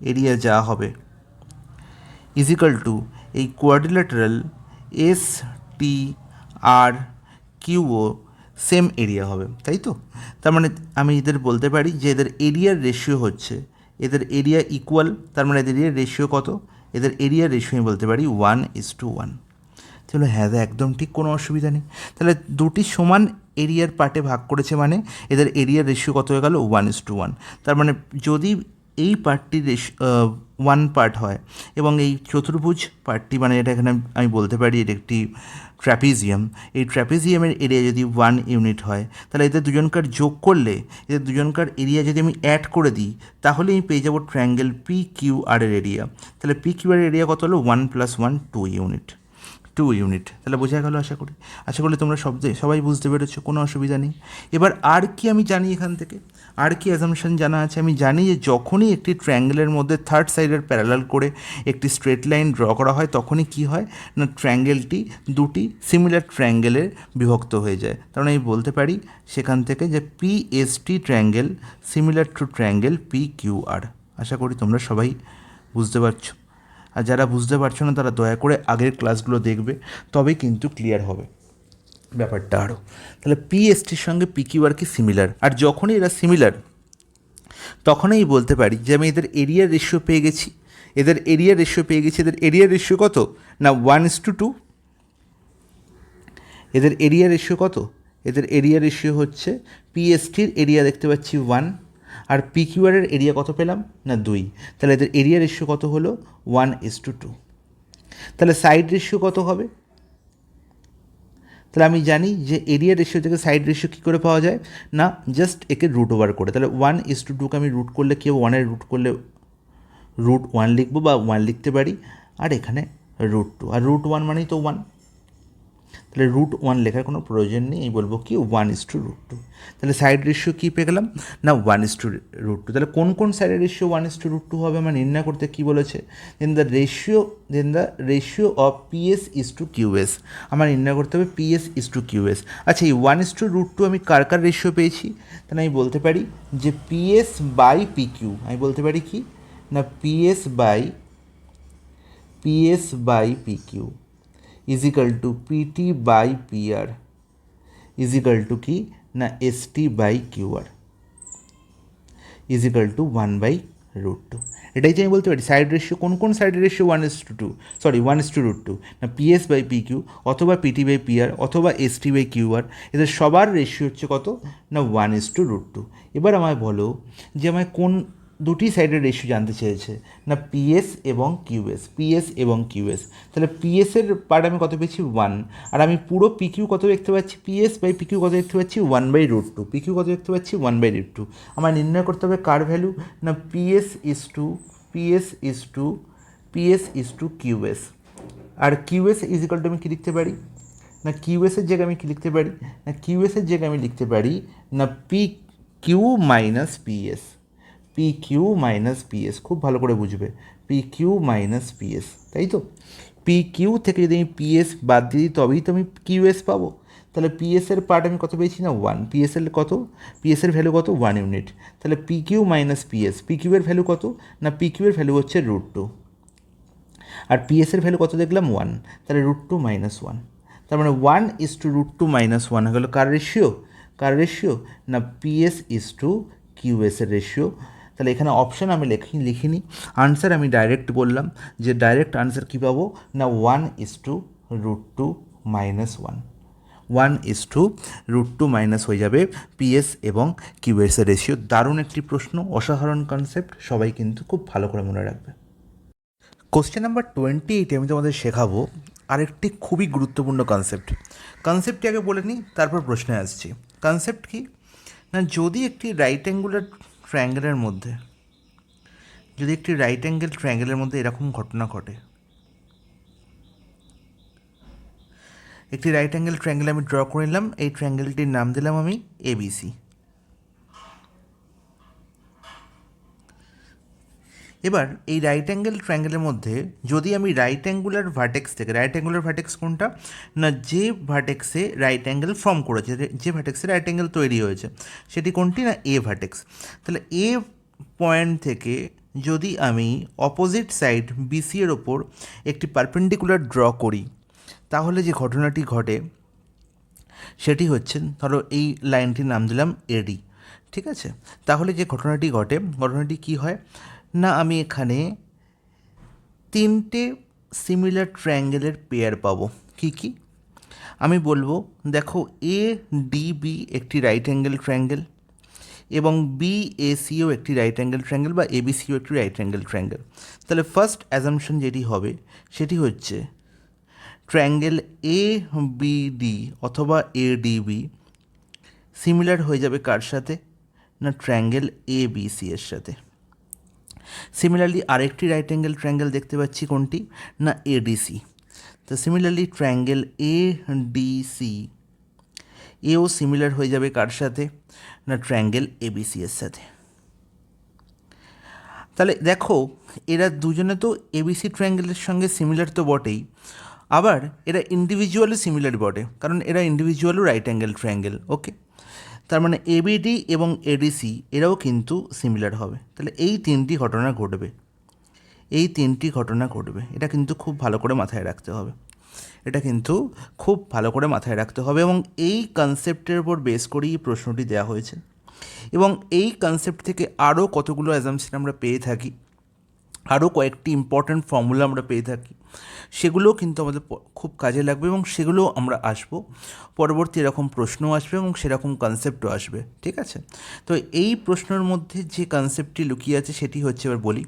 এরিয়া যা হবে ইজ ইকাল টু এই কোয়াড্রিল্যাটারাল এস টি আর কিউও সেম এরিয়া হবে, তাই তো। তার মানে আমি এদের বলতে পারি যে এদের এরিয়ার রেশিও হচ্ছে, এদের এরিয়া ইকুয়াল, তার মানে এদের এরিয়ার রেশিও কত, এদের এরিয়ার রেশিও আমি বলতে পারি 1:1। তাহলে হ্যাঁ একদম ঠিক, কোনো অসুবিধা নেই। তাহলে দুটি সমান এরিয়ার পার্টে ভাগ করেছে মানে এদের এরিয়ার রেশিও কত হয়ে গেল 1:1। তার মানে যদি এই পার্টটি ওয়ান পার্ট হয় এবং এই চতুর্ভুজ পার্টটি মানে এটা এখানে আমি বলতে পারি এটা একটি ট্র্যাপিজিয়াম। এই ট্র্যাপিজিয়ামের এরিয়া যদি 1 ইউনিট হয় তাহলে এদের দুজনকার যোগ করলে এদের দুজনকার এরিয়া যদি আমি অ্যাড করে দিই তাহলে আমি পেয়ে যাবো ট্রায়াঙ্গেল পি কিউ আর এর এরিয়া। তাহলে পি কিউ আর এরিয়া কত হলো 1 + 1 2 ইউনিট। তাহলে বোঝা গেল আশা করি তোমরা সবাই বুঝতে পেরেছো, কোনো অসুবিধা নেই। এবার আর কি আমি জানি এখান থেকে, আর কি অ্যাজাম্পশন জানা আছে? আমি জানি যে যখনই একটি ট্রায়াঙ্গেলের মধ্যে থার্ড সাইডের প্যারালাল করে একটি স্ট্রেট লাইন ড্র করা হয় তখনই কি হয় না ট্রায়াঙ্গেলটি দুটি সিমিলার ট্রায়াঙ্গেলে বিভক্ত হয়ে যায়। কারণ আমি বলতে পারি সেখান থেকে যে PST triangle similar to triangle P Q R. আশা করি তোমরা সবাই বুঝতে পারছো, আর যারা বুঝতে পারছো না তারা দয়া করে আগের ক্লাসগুলো দেখবে, তবেই কিন্তু ক্লিয়ার হবে ব্যাপারটা আরও। তাহলে পিএসটির সঙ্গে পিকিউআর কি সিমিলার, আর যখনই এরা সিমিলার তখনই বলতে পারি যে আমি এদের এরিয়ার রেশিও পেয়ে গেছি। এদের এরিয়ার রেশিও কত না 1:2। এদের এরিয়া রেশিও কত? এদের এরিয়া রেশিও হচ্ছে পিএসটির এরিয়া দেখতে পাচ্ছি 1 আর পিকিউআরের এরিয়া কত পেলাম না 2। তাহলে এদের এরিয়া রেশিও কত হলো 1:2। তাহলে সাইড রেশিও কত হবে? তাহলে আমি জানি যে এরিয়া রেশিও থেকে সাইড রেশিও কী করে পাওয়া যায় না জাস্ট একে রুট ওভার করে। তাহলে 1:2কে আমি রুট করলে কেউ 1-এর রুট করলে √1 লিখবো বা 1 লিখতে পারি, আর এখানে √2, আর √1 মানেই তো 1। তাহলে √1 লেখার কোনো প্রয়োজন নেই, আমি বলবো কি 1:√2। তাহলে সাইড রেশিও কী পেয়ে গেলাম না 1:√2। তাহলে কোন কোন সাইডের রেশিও 1:√2 হবে আমার নির্ণয় করতে কী বলেছে? দেন দ্য রেশিও অফ PS:QS। আমার নির্ণয় করতে হবে PS:QS। আচ্ছা এই 1:√2 আমি কার কার রেশিও পেয়েছি? তাহলে আমি বলতে পারি যে PS/PQ। আমি বলতে পারি কি না PS/PQ PT/PR কি না ST/QR 1/√2। এটাই যে আমি বলতে পারি সাইড রেশিও কোন কোন সাইড রেশিও 1:2 না PS/PQ অথবা PT/PR অথবা ST/QR, এদের সবার রেশিও হচ্ছে কত না 1:2। এবার আমায় বলো যে আমায় কোন দুটি সাইডের রেশিও জানতে চেয়েছে না PS এবং QS। তাহলে পিএসের পার্ট আমি কত পেয়েছি 1, আর আমি পুরো PQ কত দেখতে পাচ্ছি PS/PQ কত দেখতে পাচ্ছি 1/√2। PQ কত দেখতে পাচ্ছি 1/√2। আমার নির্ণয় করতে হবে কার ভ্যালু না PS:QS। আর QS আমি কী লিখতে পারি না কিউএসের জায়গায় আমি কী লিখতে পারি না কিউএসের জায়গায় আমি লিখতে পারি না PQ-PS। খুব ভালো করে বুঝবে PQ-PS, তাই তো? PQ থেকে যদি আমি PS বাদ দিই তবেই তো আমি QS পাবো। তাহলে পিএসের পার্ট আমি কত পেয়েছি না 1। পিএসের ভ্যালু কত 1 ইউনিট। তাহলে PQ-PS, PQ এর ভ্যালু কত না PQ এর ভ্যালু হচ্ছে √2, আর পিএসের ভ্যালু কত দেখলাম 1। তাহলে √2 - 1, তার মানে 1:√2 - 1 হয়ে গেলো কার রেশিও না PS:QS এর রেশিও। তাহলে এখানে অপশান আমি লিখিনি, আনসার আমি ডাইরেক্ট বললাম যে ডাইরেক্ট আনসার কী পাবো না 1:√2 - 1। 1:√2 হয়ে যাবে পিএস এবং কিউএস এর রেশিও। দারুণ একটি প্রশ্ন, অসাধারণ কনসেপ্ট, সবাই কিন্তু খুব ভালো করে মনে রাখবে। কোশ্চেন নাম্বার 28 আমি তোমাদের শেখাবো আরেকটি খুবই গুরুত্বপূর্ণ কনসেপ্টটি আগে বলে নিই, তারপর প্রশ্নে আসছি। কনসেপ্ট কি না যদি একটি রাইট অ্যাঙ্গেলের মধ্যে এরকম ঘটনা ঘটে, একটি রাইট অ্যাঙ্গেল ট্রায়াঙ্গেল আমি ড্র করে নিলাম, এই ট্রায়াঙ্গেলটির নাম দিলাম আমি ABC। এবার এই রাইট অ্যাঙ্গেল ট্রায়াঙ্গেলের মধ্যে যদি আমি রাইট অ্যাঙ্গুলার ভার্টেক্স কোনটা না যে ভার্টেক্সে রাইট অ্যাঙ্গেল ফর্ম করেছে, যে ভার্টেক্সে রাইট অ্যাঙ্গেল তৈরি হয়েছে সেটি কোনটি না A ভার্টেক্স। তাহলে A পয়েন্ট থেকে যদি আমি অপোজিট সাইড BC এর ওপর একটি পারপেন্ডিকুলার ড্র করি তাহলে যে ঘটনাটি ঘটে সেটি হচ্ছে, ধরো এই লাইনটির নাম দিলাম AD, ঠিক আছে? তাহলে যে ঘটনাটি কী হয় না আমি এখানে তিনটে সিমিলার ট্রায়াঙ্গেলের পেয়ার পাবো। কি আমি বলবো দেখো ADB একটি রাইট অ্যাঙ্গেল ট্রায়াঙ্গেল, এবং বিএসিও একটি রাইট অ্যাঙ্গেল ট্রায়াঙ্গেল বা এবিসিও একটি রাইট অ্যাঙ্গেল ট্রায়াঙ্গেল। তাহলে ফার্স্ট অ্যাজাম্পশন যেটি হবে সেটি হচ্ছে ট্রায়াঙ্গেল এ বিডি অথবা এডিবি সিমিলার হয়ে যাবে কার সাথে, না ট্রায়াঙ্গেল এ বিসি এর সাথে। সিমিলারলি আরেকটি রাইট অ্যাঙ্গেল ট্রায়াঙ্গেল দেখতে পাচ্ছি কোনটি, না এডিসি। তো সিমিলারলি ট্রায়াঙ্গেল এ ডিসি এও সিমিলার হয়ে যাবে কার সাথে, না ট্রায়াঙ্গেল এবিসি এর সাথে। তাহলে দেখো এরা দুজনে তো এবিসি ট্রায়াঙ্গেলের সঙ্গে সিমিলার তো বটেই, আবার এরা ইন্ডিভিজুয়ালি সিমিলার বটে, কারণ এরা ইন্ডিভিজুয়ালও রাইট অ্যাঙ্গেল ট্রায়াঙ্গেল। ওকে, তার মানে এবিডি এবং এডিসি এরাও কিন্তু সিমিলার হবে। তাহলে এই তিনটি ঘটনা ঘটবে, এই তিনটি ঘটনা ঘটবে, এটা কিন্তু খুব ভালো করে মাথায় রাখতে হবে, এটা কিন্তু খুব ভালো করে মাথায় রাখতে হবে। এবং এই কনসেপ্টের উপর বেস করেই প্রশ্নটি দেওয়া হয়েছে, এবং এই কনসেপ্ট থেকে আরও কতগুলো অ্যাজাম্পশন আমরা পেয়ে থাকি, আরও কয়েকটি ইম্পর্ট্যান্ট ফর্মুলা আমরা পেয়ে থাকি, সেগুলোও কিন্তু আমাদের খুব কাজে লাগবে এবং সেগুলোও আমরা আসবো পরবর্তী, এরকম প্রশ্নও আসবে এবং সেরকম কনসেপ্টও আসবে। ঠিক আছে, তো এই প্রশ্নের মধ্যে যে কনসেপ্টটি লুকিয়ে আছে সেটি হচ্ছে, এবার বলি।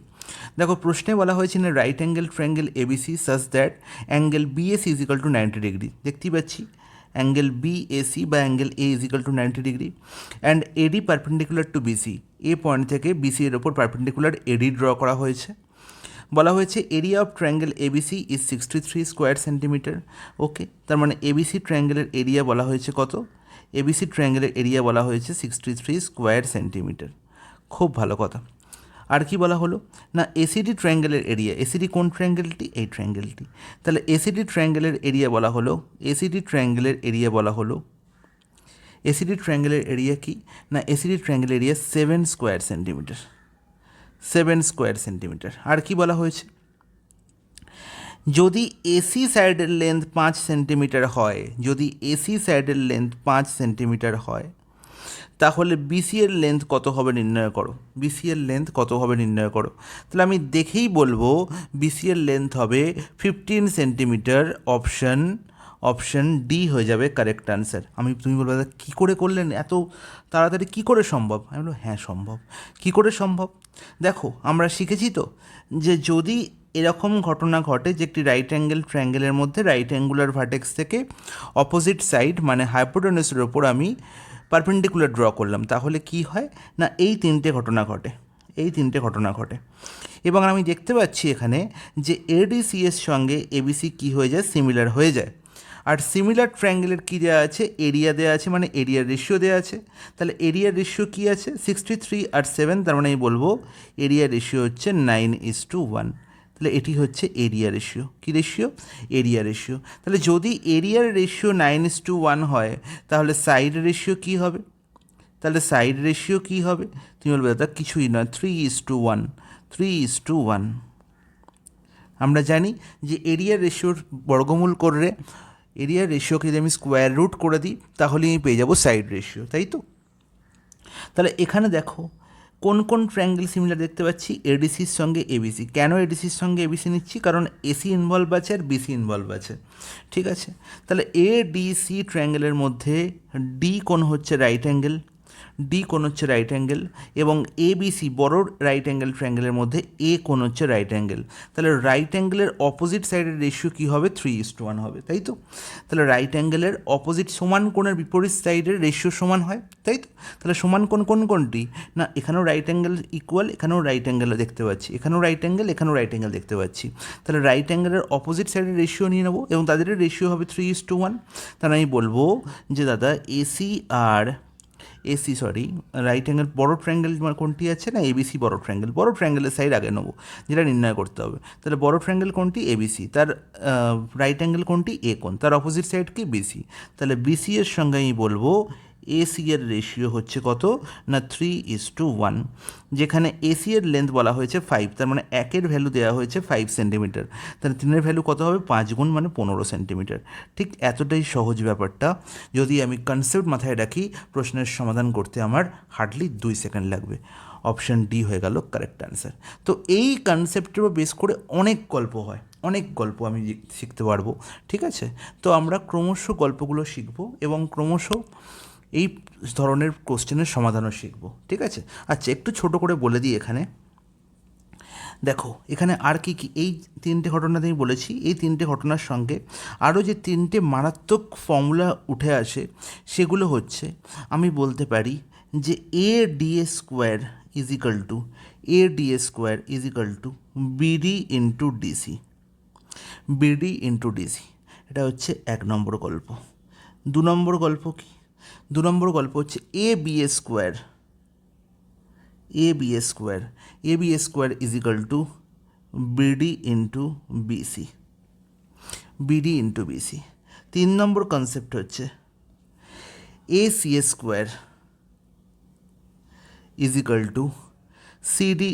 দেখো প্রশ্নে বলা হয়েছে না right angle triangle ABC such that angle BAC is equal to 90 degree. দেখতেই পাচ্ছি অ্যাঙ্গেল বিএসি বা angle A is equal to 90 degree and AD perpendicular to BC. A point থেকে বিসি এর ওপর পারপেন্ডিকুলার এডি ড্র করা হয়েছে। বলা হয়েছে area of triangle ABC is 63 square centimetre. Okay, তার মানে এবিসি ট্রায়াঙ্গেলের এরিয়া বলা হয়েছে কত, এবিসি ট্রায়াঙ্গেলের এরিয়া বলা হয়েছে 63 স্কোয়ার সেন্টিমিটার। খুব ভালো কথা। আর কি বলা হলো, না এসিডি ট্রায়াঙ্গেলের এরিয়া, এসিডি কোন ট্রায়াঙ্গেলটি, এই ট্রায়াঙ্গেলটি। তাহলে এসিডি ট্রায়াঙ্গেলের এরিয়া বলা হলো, এসিডি ট্রায়াঙ্গেলের এরিয়া বলা হলো, এসিডি ট্রায়াঙ্গেলের এরিয়া কি, না এসিডি ট্রায়াঙ্গেলের area 7 square centimetre, 7 square centimetre. আর কি বলা হয়েছে, যদি এসি সাইডের লেন্থ 5 সেন্টিমিটার হয়, যদি এসি সাইডের লেন্থ 5 সেন্টিমিটার হয়, তাহলে বিসি এর লেন্থ কত হবে নির্ণয় করো, বিসি এর লেন্থ কত হবে নির্ণয় করো। তাহলে আমি দেখেই বলবো বিসি এর লেন্থ হবে 15 সেন্টিমিটার। অপশন ডি হয়ে যাবে কারেক্ট আনসার। তুমি বলবে দাদা কী করে করলেন, এত তাড়াতাড়ি কী করে সম্ভব? আমি বলবো হ্যাঁ সম্ভব। কী করে সম্ভব? দেখো আমরা শিখেছি তো যে যদি এরকম ঘটনা ঘটে যে একটি রাইট অ্যাঙ্গেল ট্রায়াঙ্গেলের মধ্যে রাইট অ্যাঙ্গুলার ভার্টেক্স থেকে অপোজিট সাইড মানে হাইপোটেনাসের ওপর আমি পারপেন্ডিকুলার ড্র করলাম, তাহলে কি হয় না এই তিনটে ঘটনা ঘটে, এই তিনটে ঘটনা ঘটে। এবং আমি দেখতে পাচ্ছি এখানে যে এডিসি এর সঙ্গে এবিসি কী হয়ে যায়, সিমিলার হয়ে যায়। আর সিমিলার ট্রায়াঙ্গেলের কী দেওয়া আছে, এরিয়া দেওয়া আছে, মানে এরিয়ার রেশিও দেওয়া আছে। তাহলে এরিয়ার রেশিও কী আছে, 63 আর 7, তার মানে আমি বলবো এরিয়ার রেশিও হচ্ছে 9:1। তাহলে এটি হচ্ছে এরিয়া রেশিও। কী রেশিও, এরিয়া রেশিও। তাহলে যদি এরিয়ার রেশিও 9:1 হয়, তাহলে সাইড রেশিও কী হবে, তাহলে সাইড রেশিও কী হবে, তুমি বলবে দাদা কিছুই নয়, 3:1, 3:1। আমরা জানি যে এরিয়ার রেশিওর বর্গমূল করলে, এরিয়ার রেশিওকে যদি আমি স্কোয়ার রুট করে দিই তাহলে আমি পেয়ে যাবো সাইড রেশিও, তাই তো। তাহলে এখানে দেখো কোন কোন ট্রায়াঙ্গেল সিমিলার দেখতে পাচ্ছি, এডিসির সঙ্গে এবিসি। কেন এডিসির সঙ্গে এবিসি নিচ্ছি, কারণ এসি ইনভলভ আছে আর বিসি ইনভলভ আছে। ঠিক আছে, তাহলে এডিসি ট্রায়াঙ্গেলের মধ্যে ডি কোণ হচ্ছে রাইট অ্যাঙ্গেল, ডি কোণ হচ্ছে রাইট অ্যাঙ্গেল, এবং এবিসি বড় রাইট অ্যাঙ্গেল ট্রায়াঙ্গেলের মধ্যে এ কোণ হচ্ছে রাইট অ্যাঙ্গেল। তাহলে রাইট অ্যাঙ্গেলের অপোজিট সাইডের রেশিও কী হবে, 3:1 হবে, তাই তো। তাহলে রাইট অ্যাঙ্গেলের অপোজিট সমান কোণের বিপরীত সাইডের রেশিও সমান হয়, তাই তো। তাহলে সমান কোণ কোনটি, না এখানেও রাইট অ্যাঙ্গেল ইকুয়াল, এখানেও রাইট অ্যাঙ্গেল দেখতে পাচ্ছি, এখানেও রাইট অ্যাঙ্গেল, এখানেও রাইট অ্যাঙ্গেল দেখতে পাচ্ছি। তাহলে রাইট অ্যাঙ্গেলের অপোজিট সাইডের রেশিও নিয়ে নেবো এবং তাদের রেশিও হবে 3:1। তাহলে আমি বলবো যে দাদা রাইট অ্যাঙ্গেল বড় ট্রায়াঙ্গেল কোনটি আছে, না এবিসি বড় ট্রায়াঙ্গেল। বড় ট্রায়াঙ্গেলের সাইড আগে নেবো, যেটা নির্ণয় করতে হবে। তাহলে বড় ট্রায়াঙ্গেল কোনটি, এবিসি, তার রাইট অ্যাঙ্গেল কোনটি, এ কোণ, তার অপোজিট সাইড কি, বিসি। তাহলে বিসি এর সঙ্গে আমি বলবো এসি এর রেশিও হচ্ছে কত, না 3:1। যেখানে এসি এর লেন্থ বলা হয়েছে 5, তার মানে একের ভ্যালু দেওয়া হয়েছে 5 সেন্টিমিটার। তাহলে 3-এর ভ্যালু কত হবে, 5 গুণ মানে 15 সেন্টিমিটার। ঠিক এতটাই সহজ ব্যাপারটা। যদি আমি কনসেপ্ট মাথায় রাখি, প্রশ্নের সমাধান করতে আমার হার্ডলি 2 সেকেন্ড লাগবে। অপশান ডি হয়ে গেল কারেক্ট অ্যান্সার। তো এই কনসেপ্টের উপর বেস করে অনেক গল্প হয়, অনেক গল্প আমি শিখতে পারবো। ঠিক আছে, তো আমরা ক্রমশ গল্পগুলো শিখবো এবং ক্রমশ এই ধরনের কোশ্চেনের সমাধানও শিখব, ঠিক আছে? আচ্ছা, একটু ছোট করে বলে দিই এখানে। দেখো এখানে আর কি কি, এই তিনটে ঘটনা আমি বলেছি, এই তিনটে ঘটনার সঙ্গে আরও যে তিনটে মারাত্মক ফর্মুলা উঠে আসে সেগুলো হচ্ছে, আমি বলতে পারি যে A DA square is equal to BD into DC, BD into DC. এটা হচ্ছে 1 নম্বর গল্প। 2 নম্বর গল্প কি? 2 নম্বর গল্প হচ্ছে A B A square is equal to BD into BC, BD into BC. 3 নম্বর কনসেপ্ট হচ্ছে A C A square is equal to CD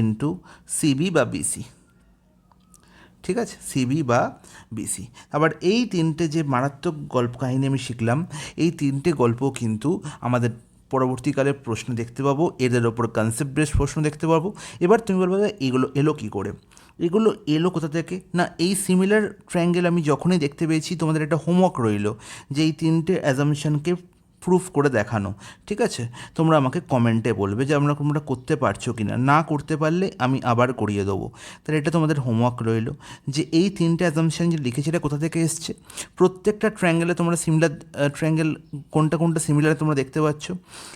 into CB বা বিসি, ঠিক আছে? সিবি বা বিসি। আবার এই তিনটে যে মারাত্মক গল্প কাহিনী আমি শিখলাম, এই তিনটে গল্প কিন্তু আমাদের পরবর্তীকালে প্রশ্ন দেখতে পাবো, এদের ওপর কনসেপ্ট বেস প্রশ্ন দেখতে পাবো। এবার তুমি বলবে এগুলো এলো কী করে? এগুলো এলো কোথা থেকে? না, এই সিমিলার ট্রায়াঙ্গেল আমি যখনই দেখতে পেয়েছি, তোমাদের একটা হোমওয়ার্ক রইলো যে এই তিনটে অ্যাজামশনকে প্রুফ করে দেখানো, ঠিক আছে? তোমরা আমাকে কমেন্টে বলবে যে তোমরা করতে পারছো কি না, না করতে পারলে আমি আবার করিয়ে দেবো। তাহলে এটা তোমাদের হোমওয়ার্ক রইলো যে এই তিনটে অ্যাজামশন যে লিখেছি এটা কোথা থেকে এসছে। প্রত্যেকটা ট্রায়াঙ্গেলে তোমরা সিমিলার ট্রায়াঙ্গেল কোনটা কোনটা সিমিলার তোমরা দেখতে পাচ্ছ।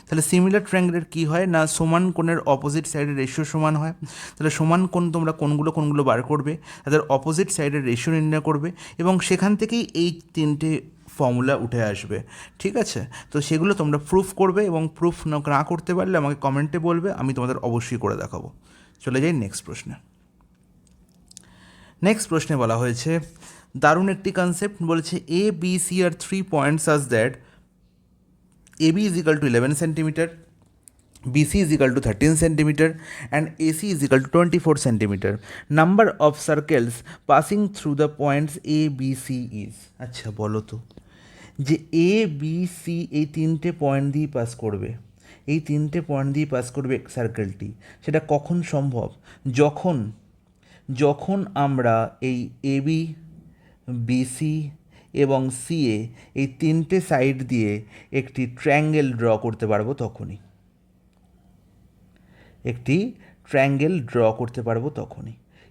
তাহলে সিমিলার ট্রায়াঙ্গেলের কী হয় না, সমান কোণের অপোজিট সাইডের রেশিও সমান হয়। তাহলে সমান কোণ তোমরা কোনগুলো বার করবে, তাদের অপোজিট সাইডের রেশিও নির্ণয় করবে, এবং সেখান থেকেই এই তিনটে ফর্মুলা উঠে আসবে, ঠিক আছে? তো সেগুলো তোমরা প্রুফ করবে, এবং প্রুফ না করতে পারলে আমাকে কমেন্টে বলবে, আমি তোমাদের অবশ্যই করে দেখাবো। চলে যাই নেক্সট প্রশ্নে। নেক্সট প্রশ্নে বলা হয়েছে দারুণ একটি কনসেপ্ট, বলেছে A B C are 3 points such that A B is equal to 11 centimetre, BC is equal to 13 centimeter and AC is equal to 24 centimeter. Number of circles passing through the points A, B, C is. আচ্ছা বলো তো, যে এ B C এই তিনটে point দিয়ে pass করবে, এই তিনটে পয়েন্ট দিয়ে পাস করবে সার্কেলটি, সেটা কখন সম্ভব? যখন আমরা এই এ বি, বিসি এবং সিএ এই তিনটে সাইড দিয়ে একটি ট্রায়াঙ্গেল ড্র করতে পারবো, তখনই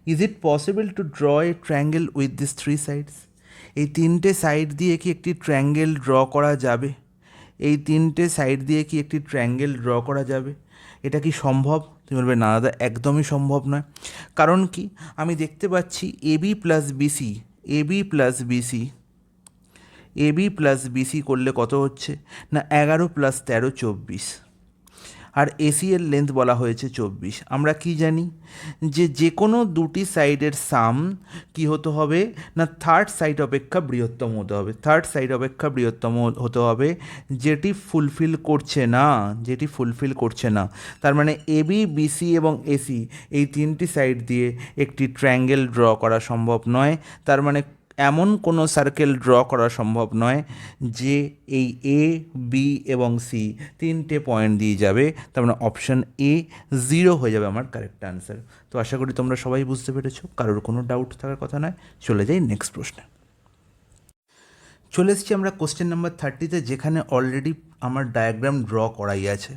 is it possible to draw a triangle with this 3 sides? এই তিনটে সাইড দিয়ে কি একটি ট্রায়াঙ্গেল ড্র করা যাবে? এটা কি সম্ভব? তুমি বলবে না দাদা, একদমই সম্ভব নয়। কারণ কি? আমি দেখতে পাচ্ছি এ বি প্লাস বিসি করলে কত হচ্ছে না, 11 + 13 24, আর এসি এর লেন্থ বলা হয়েছে 24। আমরা কি জানি যে কোনো দুটি সাইডের সাম কি হতে হবে না, থার্ড সাইড অপেক্ষা বৃহত্তম হতে হবে, যেটি ফুলফিল করছে না। তার মানে এবি, বিসি এবং এসি এই তিনটি সাইড দিয়ে একটি ট্রায়াঙ্গেল ড্র করা সম্ভব নয়। তার মানে এমন কোনো সার্কেল ড্র করা সম্ভব নয় যে এই এ, বি এবং সি তিনটে পয়েন্ট দিয়ে যাবে। তার মানে অপশান এ 0 হয়ে যাবে আমার কারেক্ট আনসার। তো আশা করি তোমরা সবাই বুঝতে পেরেছো, কারোর কোনো ডাউট থাকার কথা নয়। চলে যাই নেক্সট প্রশ্নে। চলে এসেছি আমরা কোশ্চেন নাম্বার 30-তে, যেখানে অলরেডি আমার ডায়াগ্রাম ড্র করাই আছে।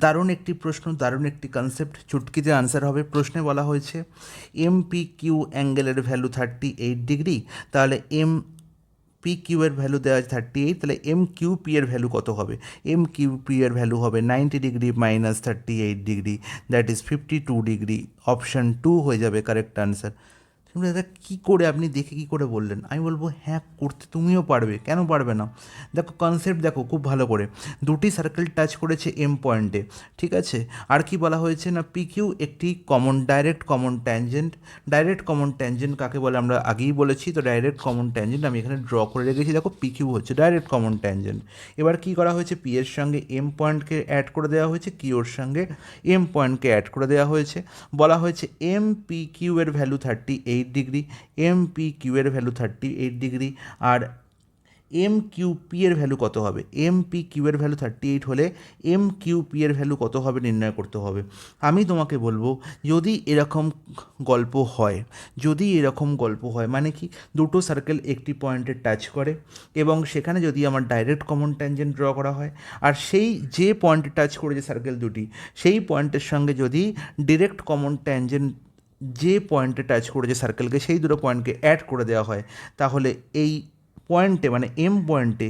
দারুণ একটি প্রশ্ন, দারুণ একটি কনসেপ্ট, চুটকিতে আনসার হবে। প্রশ্নে বলা হয়েছে এম পি কিউ অ্যাঙ্গেলের ভ্যালু 38 ডিগ্রি, তাহলে এম পি কিউ এর ভ্যালু দেওয়া আছে 38, তাহলে এম কিউ পি এর ভ্যালু কত হবে? এম কিউ পি এর ভ্যালু হবে 90 degree minus 38 degree, that is 52 degree. Option 2 হয়ে যাবে কারেক্ট আনসার। তুমি দাদা কী করে, আপনি দেখে কী করে বললেন? আমি বলবো হ্যাঁ, করতে তুমিও পারবে, কেন পারবে না? দেখো কনসেপ্ট দেখো খুব ভালো করে, দুটি সার্কেল টাচ করেছে এম পয়েন্টে, ঠিক আছে? আর কি বলা হয়েছে না, পি কিউ একটি ডাইরেক্ট কমন ট্যানজেন্ট কাকে বলে আমরা আগেই বলেছি। তো ডাইরেক্ট কমন ট্যানজেন্ট আমি এখানে ড্র করে রেখেছি, দেখো পি কিউ হচ্ছে ডাইরেক্ট কমন ট্যানজেন্ট। এবার কি করা হয়েছে, পি এর সঙ্গে এম পয়েন্টকে অ্যাড করে দেওয়া হয়েছে, কিউর সঙ্গে এম পয়েন্টকে অ্যাড করে দেওয়া হয়েছে। বলা হয়েছে এম পি কিউ এর value 38 degree, M P Q এর ভ্যালু 38 ডিগ্রি, আর এম কিউ পি এর ভ্যালু কত হবে, এম পি কিউ এর ভ্যালু 38 হলে এম কিউ পি এর ভ্যালু কত হবে নির্ণয় করতে হবে। আমি তোমাকে বলবো যদি এরকম গল্প হয়, যদি এরকম গল্প হয় মানে কি, দুটো সার্কেল একটি পয়েন্টে টাচ করে এবং সেখানে যদি আমার ডাইরেক্ট কমন ট্যানজেন্ট ড্র করা হয়, আর সেই যে পয়েন্টে টাচ করেছে সার্কেল দুটি সেই পয়েন্টের সঙ্গে যদি ডিরেক্ট কমন ট্যানজেন্ট যে পয়েন্টে টাচ করেছে সার্কেলকে সেই দুটো পয়েন্টকে অ্যাড করে দেওয়া হয়, তাহলে এই পয়েন্টে মানে এম পয়েন্টে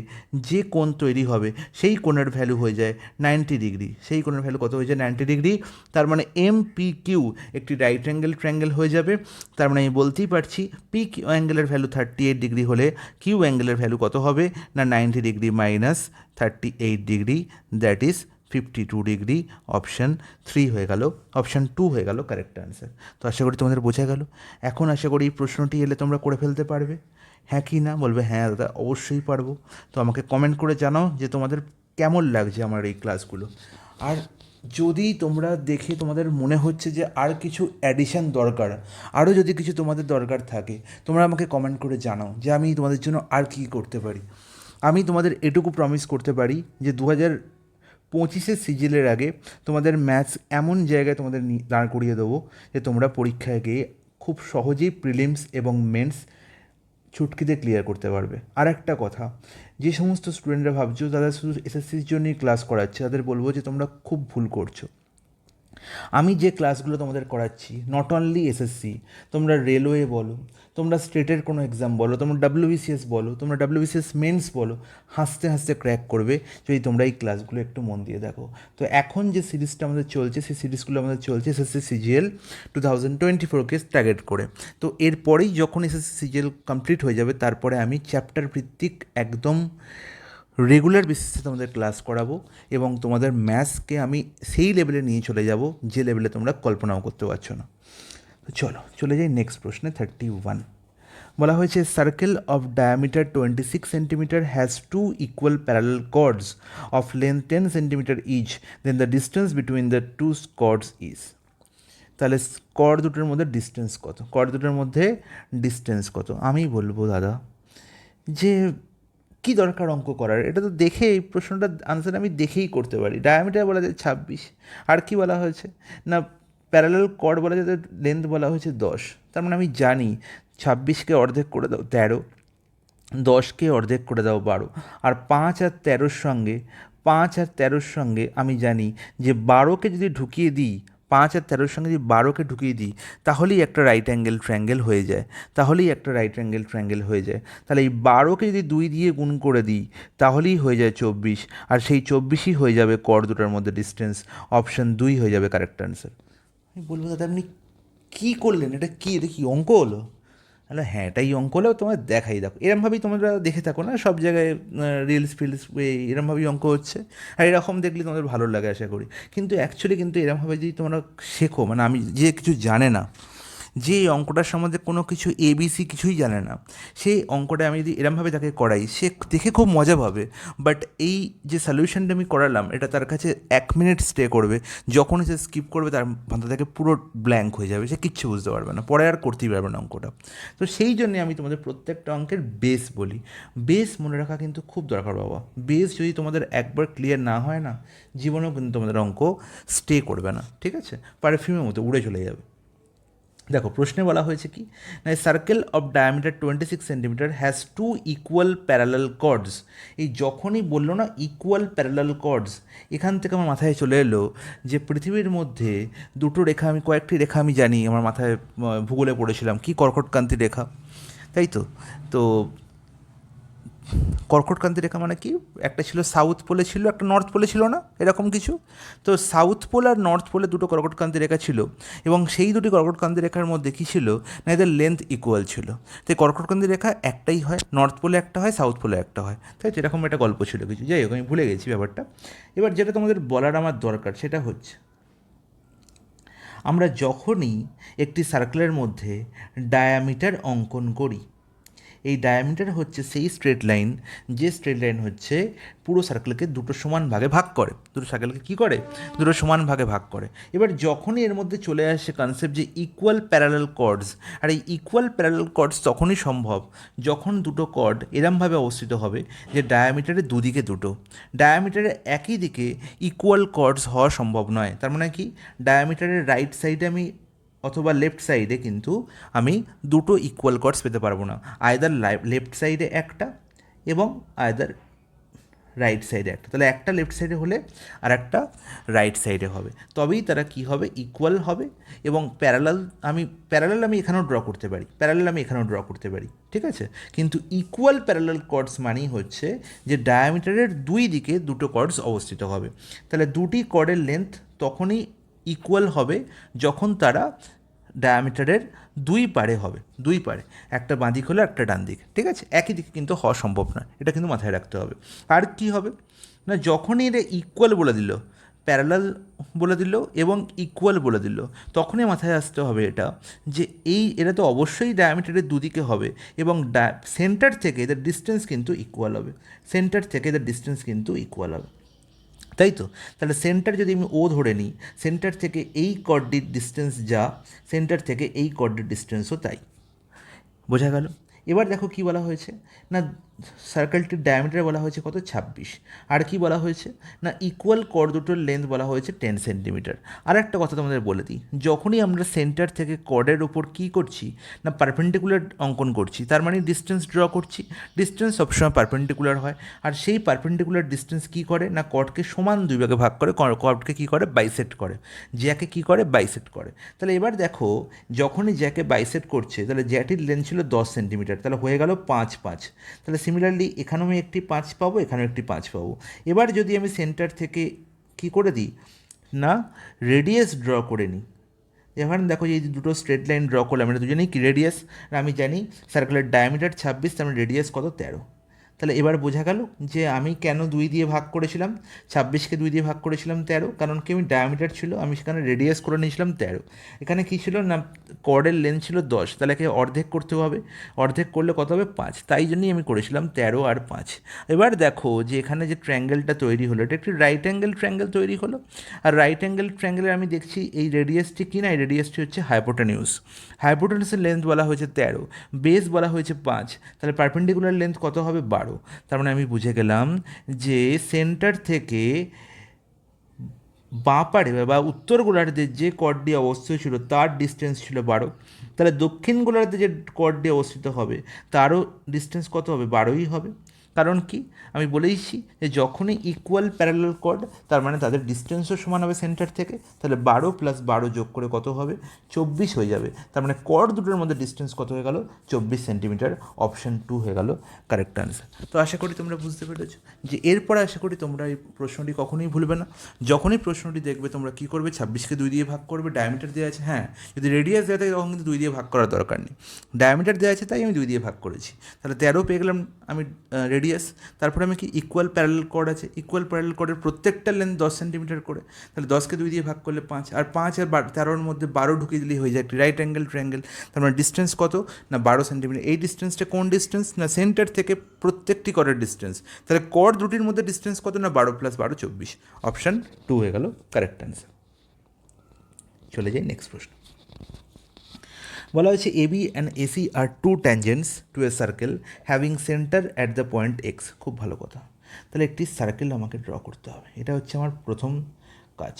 যে কোণ তৈরি হবে সেই কোণের ভ্যালু হয়ে যায় 90 ডিগ্রি। সেই কোণের ভ্যালু কত হয়ে যায় 90 ডিগ্রি। তার মানে এম পি কিউ একটি রাইট অ্যাঙ্গেল ট্রায়াঙ্গেল হয়ে যাবে। তার মানে আমি বলতেই পারছি পি কিউ অ্যাঙ্গেলের ভ্যালু 38 ডিগ্রি হলে কিউ অ্যাঙ্গেলের ভ্যালু কত হবে না 90 degree minus 38 degree, that is 52 degree. Option 3 হয়ে গেল, অপশান 2 হয়ে গেল কারেক্ট অ্যান্সার। তো আশা করি তোমাদের বোঝা গেল। এখন আশা করি এই প্রশ্নটি এলে তোমরা করে ফেলতে পারবে, হ্যাঁ কি না? বলবে হ্যাঁ দাদা অবশ্যই পারবো। তো আমাকে কমেন্ট করে জানাও যে তোমাদের কেমন লাগছে আমার এই ক্লাসগুলো। আর যদি তোমরা দেখে তোমাদের মনে হচ্ছে যে আর কিছু অ্যাডিশন দরকার, আরও যদি কিছু তোমাদের দরকার থাকে, তোমরা আমাকে কমেন্ট করে জানাও যে আমি তোমাদের জন্য আর কী করতে পারি। আমি তোমাদের এটুকু প্রমিস করতে পারি যে 2025 সিজিলের আগে তোমাদের ম্যাথস এমন জায়গায় তোমাদের দাঁড় করিয়ে দেবো যে তোমরা পরীক্ষায় গিয়ে খুব সহজেই প্রিলিমস এবং মেন্স চুটকিতে ক্লিয়ার করতে পারবে। আর একটা কথা, যে সমস্ত স্টুডেন্টরা ভাবছো তারা শুধু এসএসসির জন্যই ক্লাস করাচ্ছে, তাদের বলবো যে তোমরা খুব ভুল করছো। আমি যে ক্লাসগুলো তোমাদের করাচ্ছি নট অনলি এসএসসি, তোমরা রেলওয়ে বলো, তোমরা স্টেটের কোনো এক্সাম বলো, তোমরা ডাব্লিউবিসিএস বলো, তোমরা ডাব্লিউবিসিএস মেন্স বলো, হাসতে হাসতে ক্র্যাক করবে যদি তোমরা এই ক্লাসগুলো একটু মন দিয়ে দেখো। তো এখন যে সিরিজটা আমাদের চলছে সেই সিরিজগুলো আমাদের চলছে এসএসসি সিজিএল 2024কে টার্গেট করে। তো এরপরেই যখন এসএসসি সিজিএল কমপ্লিট হয়ে যাবে তারপরে আমি চ্যাপ্টার ভিত্তিক একদম রেগুলার বেসিসে তোমাদের ক্লাস করাবো এবং তোমাদের ম্যাথসকে আমি সেই লেভেলে নিয়ে চলে যাব যে লেভেলে তোমরা কল্পনাও করতে পারছো না। তো চলো চলে যাই নেক্সট প্রশ্নে। 31 বলা হয়েছে circle of diameter 26 centimetre has two equal parallel chords of length 10 centimetre each, then the distance between the two chords is. তাহলে কর্ড দুটোর মধ্যে ডিস্টেন্স কত, কর্ড দুটোর মধ্যে ডিস্টেন্স কত? আমি বলবো দাদা যে কী দরকার অঙ্ক করার, এটা তো দেখে এই প্রশ্নটার আনসার আমি দেখেই করতে পারি। ডায়ামিটার বলা যায় 26, আর কি বলা হয়েছে না প্যারালাল কর্ড বলা যায়, লেন্থ বলা হয়েছে 10। তার মানে আমি জানি 26কে অর্ধেক করে দাও 13, 10কে অর্ধেক করে দাও 12, আর 5 আর 13-র সঙ্গে 5 আর 13-র সঙ্গে আমি জানি যে 12কে যদি ঢুকিয়ে দিই, 5 আর 13-র সঙ্গে যদি 12কে ঢুকিয়ে দিই তাহলেই একটা রাইট অ্যাঙ্গেল ট্রায়াঙ্গেল হয়ে যায়, তাহলেই একটা রাইট অ্যাঙ্গেল ট্রায়াঙ্গেল হয়ে যায়। তাহলে এই 12কে যদি 2 দিয়ে গুণ করে দিই তাহলেই হয়ে যায় 24, আর সেই 24ই হয়ে যাবে কর্ড দুটোর মধ্যে ডিস্টেন্স। অপশান 2 হয়ে যাবে কারেক্ট অ্যান্সার। আমি বলবো দাদা আপনি কী করলেন, এটা কী, এটা কি অঙ্ক হলো? তাহলে হ্যাঁ এটাই অঙ্ক হলেও তোমার দেখাই, দেখো এরমভাবেই তোমরা দেখে থাকো না সব জায়গায় রিলস ফিলস, এরমভাবেই অঙ্ক হচ্ছে, আর এরকম দেখলে তোমাদের ভালো লাগে আশা করি। কিন্তু অ্যাকচুয়ালি কিন্তু এরমভাবে যদি তোমরা শেখো, মানে আমি যে কিছু জানে না, যে এই অঙ্কটার সম্বন্ধে কোনো কিছু এবিসি কিছুই জানে না, সেই অঙ্কটা আমি যদি এরমভাবে তাকে করাই সে দেখে খুব মজা পাবে। বাট এই যে সলিউশনটা আমি করালাম এটা তার কাছে 1 মিনিট স্টে করবে, যখন সে স্কিপ করবে তার মাথা থেকে পুরো ব্ল্যাঙ্ক হয়ে যাবে, সে কিচ্ছু বুঝতে পারবে না, পরে আর করতেই পারবে না অঙ্কটা। তো সেই জন্যে আমি তোমাদের প্রত্যেকটা অঙ্কের বেস বলি। বেস মনে রাখা কিন্তু খুব দরকার বাবা। বেস যদি তোমাদের একবার ক্লিয়ার না হয় না, জীবনেও কিন্তু তোমাদের অঙ্ক স্টে করবে না, ঠিক আছে? পারফিউমের মতো উড়ে চলে যাবে। দেখো প্রশ্নে বলা হয়েছে কি না circle of diameter 26 centimetre has two equal parallel chords. এই যখনই বললো না ইকুয়াল প্যারালাল কর্ডস, এখান থেকে আমার মাথায় চলে এলো যে পৃথিবীর মধ্যে দুটো রেখা, আমি কয়েকটি রেখা আমি জানি, আমার মাথায় ভূগোলে পড়েছিলাম কি কর্কটক্রান্তি রেখা, তাই তো। তো কর্কটক্রান্তি রেখা মানে কি, একটা ছিল সাউথ পোলে ছিল, একটা নর্থ পোলে ছিল না, এরকম কিছু। তো সাউথ পোল আর নর্থ পোলে দুটো কর্কটক্রান্তি রেখা ছিল, এবং সেই দুটি কর্কটক্রান্তি রেখার মধ্যে কী ছিল না এদের লেন্থ ইকুয়াল ছিল। তো কর্কটক্রান্তি রেখা একটাই হয়, নর্থ পোলে একটা হয়, সাউথ পোলে একটা হয়, তাই তো এরকম একটা গল্প ছিল কিছু, যাই হোক আমি ভুলে গেছি ব্যাপারটা। এবার যেটা তোমাদের বলার আমার দরকার সেটা হচ্ছে আমরা যখনই একটি সার্কেলের মধ্যে ডায়ামিটার অঙ্কন করি এই ডায়ামিটার হচ্ছে সেই স্ট্রেট লাইন, যে স্ট্রেট লাইন হচ্ছে পুরো সার্কেলকে দুটো সমান ভাগে ভাগ করে, দুটো সার্কেলকে কী করে, দুটো সমান ভাগে ভাগ করে। এবার যখনই এর মধ্যে চলে আসে কনসেপ্ট যে ইকুয়াল প্যারালাল কর্ডস, আর এই ইকুয়াল প্যারালাল কর্ডস তখনই সম্ভব যখন দুটো কর্ড এরমভাবে অবস্থিত হবে যে ডায়ামিটারের দুদিকে দুটো, ডায়ামিটারের একই দিকে ইকুয়াল কর্ডস হওয়া সম্ভব নয়। তার মানে কি, ডায়ামিটারের রাইট সাইডে আমি অথবা লেফট সাইডে কিন্তু আমি দুটো ইকুয়াল কর্ডস পেতে পারবো না, আয়দার লেফট সাইডে একটা এবং আয়দার রাইট সাইডে একটা। তাহলে একটা লেফট সাইডে হলে আর একটা রাইট সাইডে হবে, তবেই তারা কি হবে, ইকুয়াল হবে। এবং প্যারালাল আমি এখানেও ড্র করতে পারি, প্যারালাল আমি এখানেও ড্র করতে পারি, ঠিক আছে। কিন্তু ইকুয়াল প্যারালাল কর্ডস মানেই হচ্ছে যে ডায়ামিটারের দুই দিকে দুটো কর্ডস অবস্থিত হবে। তাহলে দুটি কর্ডের লেন্থ তখনই ইকুয়াল হবে যখন তারা ডায়ামিটারের দুই পারে হবে, দুই পারে, একটা বাঁ দিক হলো একটা ডান দিক, ঠিক আছে। একই দিকে কিন্তু হওয়া সম্ভব না, এটা কিন্তু মাথায় রাখতে হবে। আর কি হবে না, যখনই এরা ইকুয়াল বলে দিল, প্যারালাল বলে দিল এবং ইকুয়াল বলে দিল, তখনই মাথায় আসতে হবে এটা যে এরা তো অবশ্যই ডায়ামিটারের দুদিকে হবে এবং সেন্টার থেকে এদের ডিস্টেন্স কিন্তু ইকুয়াল হবে, সেন্টার থেকে এদের ডিস্টেন্স কিন্তু ইকুয়াল হবে, তাই তো। তাহলে সেন্টার যদি আমি ও ধরে নিই, সেন্টার থেকে এই কর্ডের ডিস্টেন্স যা, সেন্টার থেকে এই কর্ডের ডিস্টেন্সও তাই। বোঝা গেল? এবার দেখো কি বলা হয়েছে না, সার্কেলটির ডায়ামিটার বলা হয়েছে কত, 26। আর কি বলা হয়েছে না, ইকুয়াল কর্ড দুটোর লেন্থ বলা হয়েছে 10 সেন্টিমিটার। আর একটা কথা তোমাদের বলে দিই, যখনই আমরা সেন্টার থেকে কর্ডের ওপর কী করছি না, পারপেন্ডিকুলার অঙ্কন করছি, তার মানে ডিস্টেন্স ড্র করছি। ডিস্টেন্স সবসময় পারপেন্ডিকুলার হয়, আর সেই পারপেন্ডিকুলার ডিস্টেন্স কী করে না, কর্ডকে সমান দুই ভাগে ভাগ করে, কর্ডকে কী করে, বাইসেক্ট করে, জ্যাকে কী করে, বাইসেক্ট করে। তাহলে এবার দেখো, যখনই জ্যাকে বাইসেক্ট করছে, তাহলে জ্যাটির লেন্থ ছিল 10 সেন্টিমিটার, তাহলে হয়ে গেল 5 5। তাহলে সিমিলারলি এখানেও আমি একটি 5 পাবো, এখানেও একটি 5 পাবো। এবার যদি আমি সেন্টার থেকে কি করে দিই না, রেডিয়াস ড্র করে নিই। এবার দেখো এই দুটো স্ট্রেট লাইন ড্র করলাম, আমরা দুজনেই কি রেডিয়াস, আমি জানি সার্কেলের ডায়ামিটার 26, তার মানে রেডিয়াস কত, 13। তাহলে এবার বোঝা গেল যে আমি কেন 2 দিয়ে ভাগ করেছিলাম, 26কে 2 দিয়ে ভাগ করেছিলাম 13, কারণ কি আমি ডায়ামিটার ছিল, আমি সেখানে রেডিয়াস করে নিয়েছিলাম 13। এখানে কী ছিল না, কর্ডের লেন্থ ছিল 10, তাহলে একে অর্ধেক করতে হবে, অর্ধেক করলে কত হবে, 5। তাই জন্যই আমি করেছিলাম 13 আর 5। এবার দেখো যে এখানে যে ট্রায়াঙ্গেলটা তৈরি হলো, এটা একটি রাইট অ্যাঙ্গেল ট্রায়াঙ্গেল তৈরি হলো। আর রাইট অ্যাঙ্গেল ট্রায়াঙ্গেলের আমি দেখছি এই রেডিয়াসটি কি না, এই রেডিয়াসটি হচ্ছে হাইপোটেনিউস। হাইপোটেনিউসের লেন্থ বলা হয়েছে 13, বেস বলা হয়েছে 5, তাহলে পারপেন্ডিকুলার লেন্থ কত হবে, 12। তার মানে আমি বুঝে গেলাম যে সেন্টার থেকে বাঁ পাড়ে বা উত্তর গোলার্ধে যে কর্ডটি অবস্থিত ছিল তার ডিস্টেন্স ছিল 12, তাহলে দক্ষিণ গোলার্ধে যে কর্ডটি অবস্থিত হবে তারও ডিস্টেন্স কত হবে, 12ই হবে। কারণ কি, আমি বলেইছি যে যখনই ইকুয়াল প্যারালাল কর্ড, তার মানে তাদের ডিস্টেন্সও সমান হবে সেন্টার থেকে, তাহলে 12 + 12 যোগ করে কত হবে, 24 হয়ে যাবে। তার মানে কর্ড দুটোর মধ্যে ডিস্টেন্স কত হয়ে গেল, 24 সেন্টিমিটার। অপশান 2 হয়ে গেল কারেক্ট আনসার। তো আশা করি তোমরা বুঝতে পেরেছো যে এরপরে আশা করি তোমরা এই প্রশ্নটি কখনোই ভুলবে না। যখনই প্রশ্নটি দেখবে তোমরা কী করবে, 26কে 2 দিয়ে ভাগ করবে, ডায়ামিটার দেওয়া আছে, হ্যাঁ যদি রেডিয়াস দেওয়া থাকে তখন কিন্তু 2 দিয়ে ভাগ করার দরকার নেই, ডায়ামিটার দেওয়া আছে তাই আমি 2 দিয়ে ভাগ করেছি। তাহলে 13 পেয়ে গেলাম আমি রেডিয়াস। তারপরে আমি কি, ইকুয়াল প্যারালাল কর্ড আছে, ইকুয়াল প্যারালাল কর্ডের প্রত্যেকটা লেন্থ 10 সেন্টিমিটার করে, তাহলে 10কে 2 দিয়ে ভাগ করলে 5, আর 5 আর 13-র মধ্যে 12 ঢুকিয়ে দিলেই হয়ে যায় একটি রাইট অ্যাঙ্গেল ট্রায়াঙ্গেল। তার মানে ডিস্টেন্স কত না, 12 সেন্টিমিটার। এই ডিস্টেন্সটা কোন ডিস্টেন্স না, সেন্টার থেকে প্রত্যেকটি কর্ডের ডিস্টেন্স। তাহলে কর্ড দুটির মধ্যে ডিস্টেন্স কত না, 12 + 12 24। অপশান 2 হয়ে গেল কারেক্ট অ্যান্সার। চলে যাই নেক্সট প্রশ্ন। বলা হয়েছে AB and AC are two tangents to a circle having centre at the point X. খুব ভালো কথা। তাহলে একটি সার্কেল আমাকে ড্র করতে হবে, এটা হচ্ছে আমার প্রথম কাজ।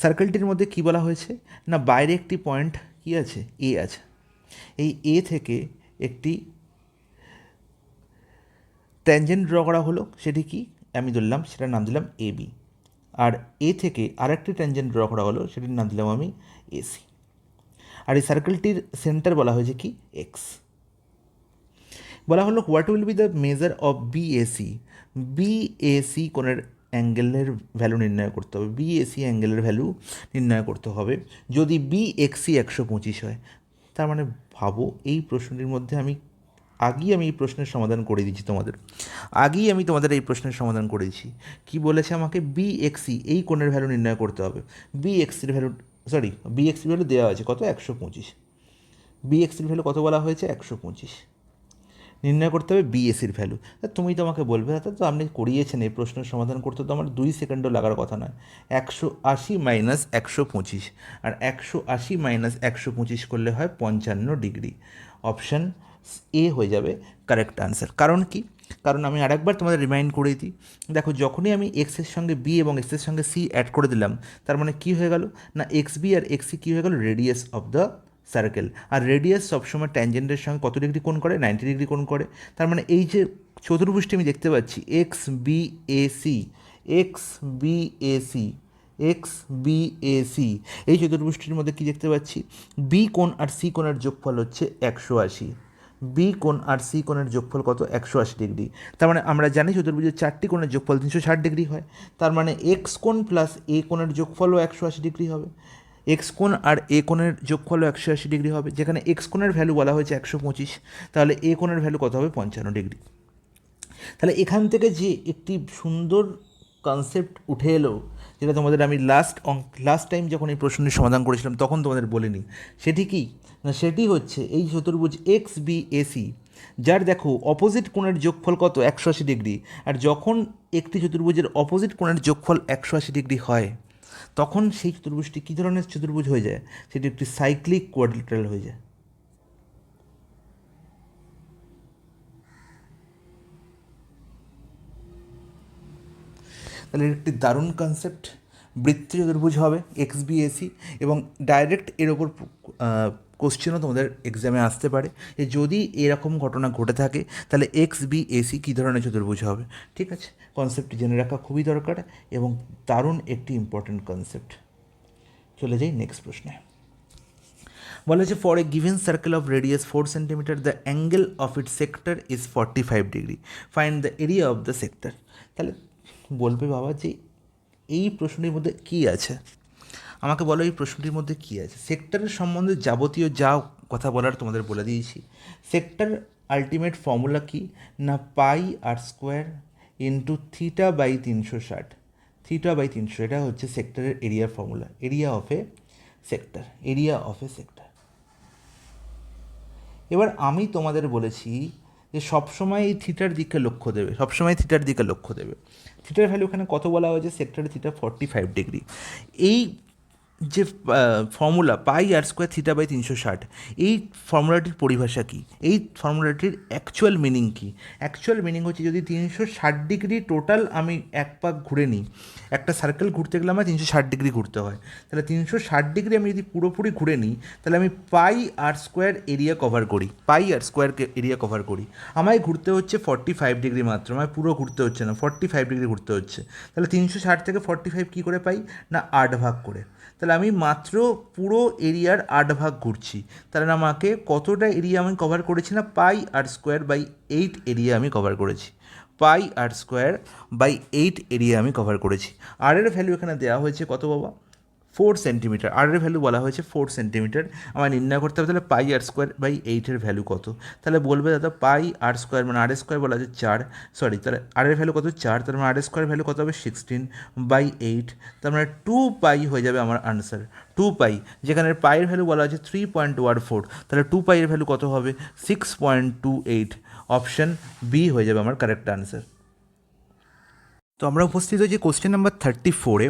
সার্কেলটির মধ্যে কি বলা হয়েছে না, বাইরে একটি পয়েন্ট কি আছে, এ আছে। এই এ থেকে একটি ট্যানজেন্ট ড্র করা হলো, সেটি কি আমি ধরলাম, সেটার নাম দিলাম এবি। আর এ থেকে আরেকটি ট্যানজেন্ট ড্র করা হলো, সেটির নাম দিলাম আমি এসি। আর এই সার্কেলটির সেন্টার বলা হয়েছে কি, এক্স। বলা হলো what will be the measure of BAC. BAC কোণের অ্যাঙ্গেলের ভ্যালু নির্ণয় করতে হবে, বিএসি অ্যাঙ্গেলের ভ্যালু নির্ণয় করতে হবে যদি বিএক্সি 125 হয়। তার মানে ভাবো এই প্রশ্নটির মধ্যে আমি এই প্রশ্নের সমাধান করে দিচ্ছি তোমাদের, আমি তোমাদের এই প্রশ্নের সমাধান করেছি। কি বলেছে আমাকে, বিএক্সি এই কোণের ভ্যালু নির্ণয় করতে হবে। বিএক্সির ভ্যালু বিএক্সির ভ্যালু দেওয়া আছে কত, 125। বিএক্সির ভ্যালু কত বলা হয়েছে, 125। নির্ণয় করতে হবে বিএসির ভ্যালু। তুমি তো আমাকে বলবে দাদা তো আপনি করিয়েছেন, এই প্রশ্নের সমাধান করতে তো আমার 2 সেকেন্ডও লাগার কথা নয়। 180 মাইনাস 125, আর 180 মাইনাস 125 করলে হয় 55 ডিগ্রি। অপশান এ হয়ে যাবে কারেক্ট আনসার। কারণ কি? কারণ আমি আরেকবার তোমাদের রিমাইন্ড করে দিই, দেখো যখনই আমি এক্সের সঙ্গে বি এবং এক্সের সঙ্গে সি অ্যাড করে দিলাম, তার মানে কী হয়ে গেল না এক্স বি আর এক্স সি কী হয়ে গেল, রেডিয়াস অফ দ্য সার্কেল। আর রেডিয়াস সবসময় ট্যানজেন্টের সঙ্গে কত ডিগ্রি কোণ করে, 90 ডিগ্রি কোণ করে। তার মানে এই যে চতুর্ভুজটি আমি দেখতে পাচ্ছি X B A C, X B A C, X B A C, এই চতুর্ভুজটির মধ্যে কী দেখতে পাচ্ছি, বি কোণ আর সি কোণের যোগফল হচ্ছে 180। বি কোণ আর সি কোণের যোগফল কত, 180 ডিগ্রি। তার মানে আমরা জানি চতুর্ভুজের 4টি কোণের যোগফল 360 ডিগ্রি হয়। তার মানে এক্স কোণ প্লাস এ কোণের যোগফলও 180 ডিগ্রি হবে। এক্স কোণ আর এ কোণের যোগফলও 180 ডিগ্রি হবে। যেখানে এক্স কোণের ভ্যালু বলা হয়েছে 125, তাহলে এ কোণের ভ্যালু কত হবে, 55 ডিগ্রি। তাহলে এখান থেকে যে একটি সুন্দর কনসেপ্ট উঠে এলো, যেটা তোমাদের আমি লাস্ট টাইম যখন এই প্রশ্নের সমাধান করেছিলাম তখন তোমাদের বলিনি, সেটি কি না, সেটি হচ্ছে এই চতুর্ভুজ এক্স বি এসি, যার দেখো অপোজিট কোণের যোগফল কত, 180 ডিগ্রি। আর যখন একটি চতুর্ভুজের অপোজিট কোণের যোগফল 180 ডিগ্রি হয়, তখন সেই চতুর্ভুজটি কী ধরনের চতুর্ভুজ হয়ে যায়, সেটি একটি সাইক্লিক কোয়াড্রিল্যাটারাল হয়ে যায়। তাহলে একটি দারুণ কনসেপ্ট, বৃত্তীয় চতুর্ভুজ হবে এক্স বি এসি, এবং ডাইরেক্ট এর ওপর কোশ্চেনও তোমাদের এক্সামে আসতে পারে যে যদি এরকম ঘটনা ঘটে থাকে তাহলে এক্স বি এসি কী ধরনের চতুর্ভুজ হবে। ঠিক আছে, কনসেপ্টটি জেনে রাখা খুবই দরকার এবং দারুণ একটি ইম্পর্টেন্ট কনসেপ্ট। চলে যাই নেক্সট প্রশ্নে। বলা হচ্ছে for a given circle of radius 4 centimetre the angle of it sector is 45 degree, find the area of the sector. তাহলে বলবে বাবা যে এই প্রশ্নটির মধ্যে কী আছে, আমাকে বলো এই প্রশ্নটির মধ্যে কী আছে। সেক্টরের সম্বন্ধে যাবতীয় যা কথা বলার তোমাদের বলে দিয়েছি। সেক্টর আলটিমেট ফর্মুলা কি না pi R square into theta by 360, theta by 300, এটা হচ্ছে সেক্টরের এরিয়ার formula, area of a sector, area of a sector. এবার আমি তোমাদের বলেছি যে সবসময় এই থিটার দিকে লক্ষ্য দেবে, সবসময় থিটার দিকে লক্ষ্য দেবে। থিটার ভ্যালু এখানে কত বলা হয়েছে, সেক্টরে থিটা 45 ডিগ্রি। এই যে formula pi R square theta by 360, এই ফর্মুলাটির পরিভাষা কী, এই ফর্মুলাটির অ্যাকচুয়াল মিনিং কী? অ্যাকচুয়াল মিনিং হচ্ছে যদি 360 ডিগ্রি টোটাল আমি এক পাক ঘুরে নিই, একটা সার্কেল ঘুরতে গেলে আমার 360 ডিগ্রি ঘুরতে হয়, তাহলে 360 ডিগ্রি আমি যদি পুরোপুরি ঘুরে নিই তাহলে আমি পাই আর স্কোয়ার এরিয়া কভার করি, পাই আর স্কোয়ারকে এরিয়া কভার করি, আমায় ঘুরতে হচ্ছে 45 ডিগ্রি মাত্র, আমায় পুরো ঘুরতে হচ্ছে না, 45 ডিগ্রি ঘুরতে হচ্ছে। তাহলে 360 থেকে 45 কী করে পাই না 8 ভাগ করে। তাহলে আমি মাত্র পুরো এরিয়ার 8 ভাগ ঘুরছি, তাহলে আমাকে কতটা এরিয়া আমি কভার করেছি না pi R square by 8 area আমি কভার করেছি, পাই আর স্কোয়ার বাই 8 এরিয়া আমি কভার করেছি। আর এর ভ্যালু এখানে দেওয়া হয়েছে কত বাবা, 4 সেন্টিমিটার। আর এর ভ্যালু বলা হয়েছে 4 সেন্টিমিটার। আমার নির্ণয় করতে হবে তাহলে পাই আর স্কোয়ার বাই 8-এর ভ্যালু কত। তাহলে বলবে দাদা পাই আর স্কোয়ার মানে আর স্কোয়ার বলা আছে 4, সরি তাহলে আর এর ভ্যালু কত 4, তার মানে আর স্কোয়ার ভ্যালু কত হবে 16/8, তার মানে 2 পাই হয়ে যাবে আমার আনসার, 2 পাই। যেখানে পাইয়ের ভ্যালু বলা আছে 3.14, তাহলে 2 পাইয়ের ভ্যালু কত হবে 6.28। অপশান বি হয়ে যাবে আমার কারেক্ট আনসার। তো আমরা উপস্থিত হয়েছি কোশ্চেন নাম্বার 34-এ।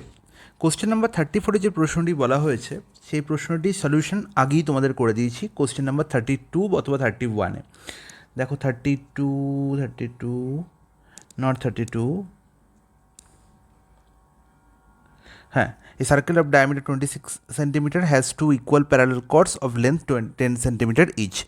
কোশ্চেন নাম্বার 34-এ যে প্রশ্নটি বলা হয়েছে সেই প্রশ্নটির সলিউশন আগেই তোমাদের করে দিয়েছি কোশ্চেন নাম্বার 32 অথবা 31-এ। দেখো 32 নট 32, হ্যাঁ, a circle of diameter 26 centimeter has two equal parallel chords of length 10 centimeter each.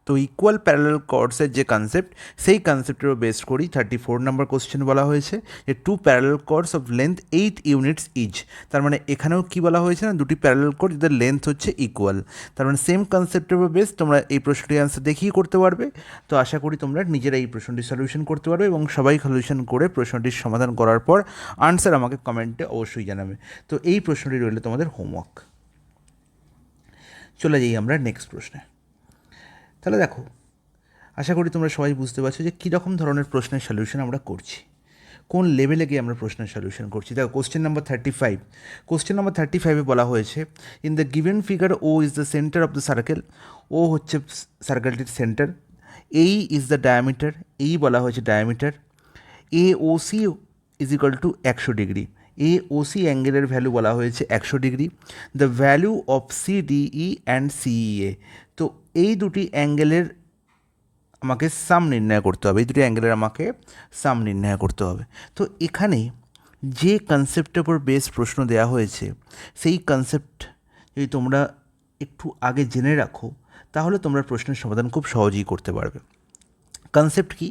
তো ইকুয়াল প্যারালাল কর্ডসের যে কনসেপ্ট, সেই কনসেপ্টেরও বেস করি 34 নম্বর কোশ্চেন বলা হয়েছে যে two parallel chords of length 8 units each. তার মানে এখানেও কি বলা হয়েছে না দুটি প্যারালাল কর্ড যাদের লেন্থ হচ্ছে ইকুয়াল। তার মানে সেম কনসেপ্টের উপর বেস তোমরা এই প্রশ্নটির আনসার দেখিয়ে করতে পারবে। তো আশা করি তোমরা নিজেরা এই প্রশ্নটির সলিউশন করতে পারবে এবং সবাই সলিউশন করে প্রশ্নটির সমাধান করার পর আনসার আমাকে কমেন্টে অবশ্যই জানাবে। তো এই প্রশ্নটি রইল তোমাদের হোমওয়ার্ক। চলে যাই আমরা নেক্সট প্রশ্নে। তাহলে দেখো, আশা করি তোমরা সবাই বুঝতে পারছো যে কীরকম ধরনের প্রশ্নের সলিউশন আমরা করছি, কোন লেভেলে গিয়ে আমরা প্রশ্নের সলিউশন করছি। দেখো কোশ্চেন নাম্বার 35, কোশ্চেন নাম্বার 35-এ বলা হয়েছে in the given figure O is the centre of the circle, O হচ্ছে সার্কেলটির সেন্টার, এই ইজ দ্য ডায়ামিটার, এই বলা হয়েছে diameter. A O C is equal to 100 degree, A O C অ্যাঙ্গেলের ভ্যালু বলা হয়েছে 100 degree. The value of CDE and CEA, তো এই দুটি অ্যাঙ্গেলের আমাকে সাম নির্ণয় করতে হবে, এই দুটি অ্যাঙ্গেলের আমাকে সাম নির্ণয় করতে হবে। তো এখানে যে কনসেপ্টের উপর বেস প্রশ্ন দেওয়া হয়েছে, সেই কনসেপ্ট যদি তোমরা একটু আগে জেনে রাখো তাহলে তোমরা প্রশ্নের সমাধান খুব সহজেই করতে পারবে। কনসেপ্ট কি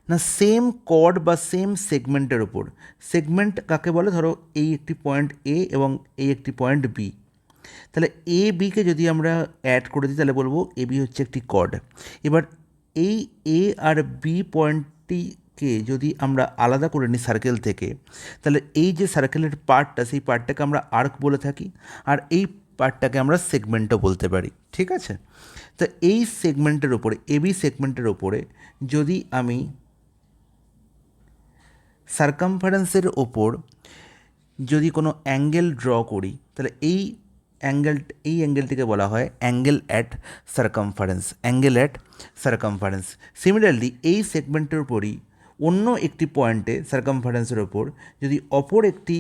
না, সেম কর্ড বা সেম সেগমেন্টের ওপর, সেগমেন্ট কাকে বলে, ধরো এই একটি পয়েন্ট এ এবং এই একটি পয়েন্ট বি, তাহলে এ বিকে যদি আমরা অ্যাড করে দিই তাহলে বলবো এ বি হচ্ছে একটি কর্ড। এবার এই এ আর বি পয়েন্টটিকে যদি আমরা আলাদা করে নিই সার্কেল থেকে, তাহলে এই যে সার্কেলের পার্টটা, সেই পার্টটাকে আমরা আর্ক বলে থাকি, আর এই পার্টটাকে আমরা সেগমেন্টও বলতে পারি, ঠিক আছে। তো এই সেগমেন্টের ওপরে, এবি সেগমেন্টের ওপরে যদি আমি সার্কামফারেন্সের ওপর যদি কোনো অ্যাঙ্গেল ড্র করি, তাহলে এই অ্যাঙ্গেলটিকে বলা হয় angle at circumference, angle at circumference. Similarly এই সেগমেন্টের ওপরই অন্য একটি পয়েন্টে সার্কামফারেন্সের ওপর যদি অপর একটি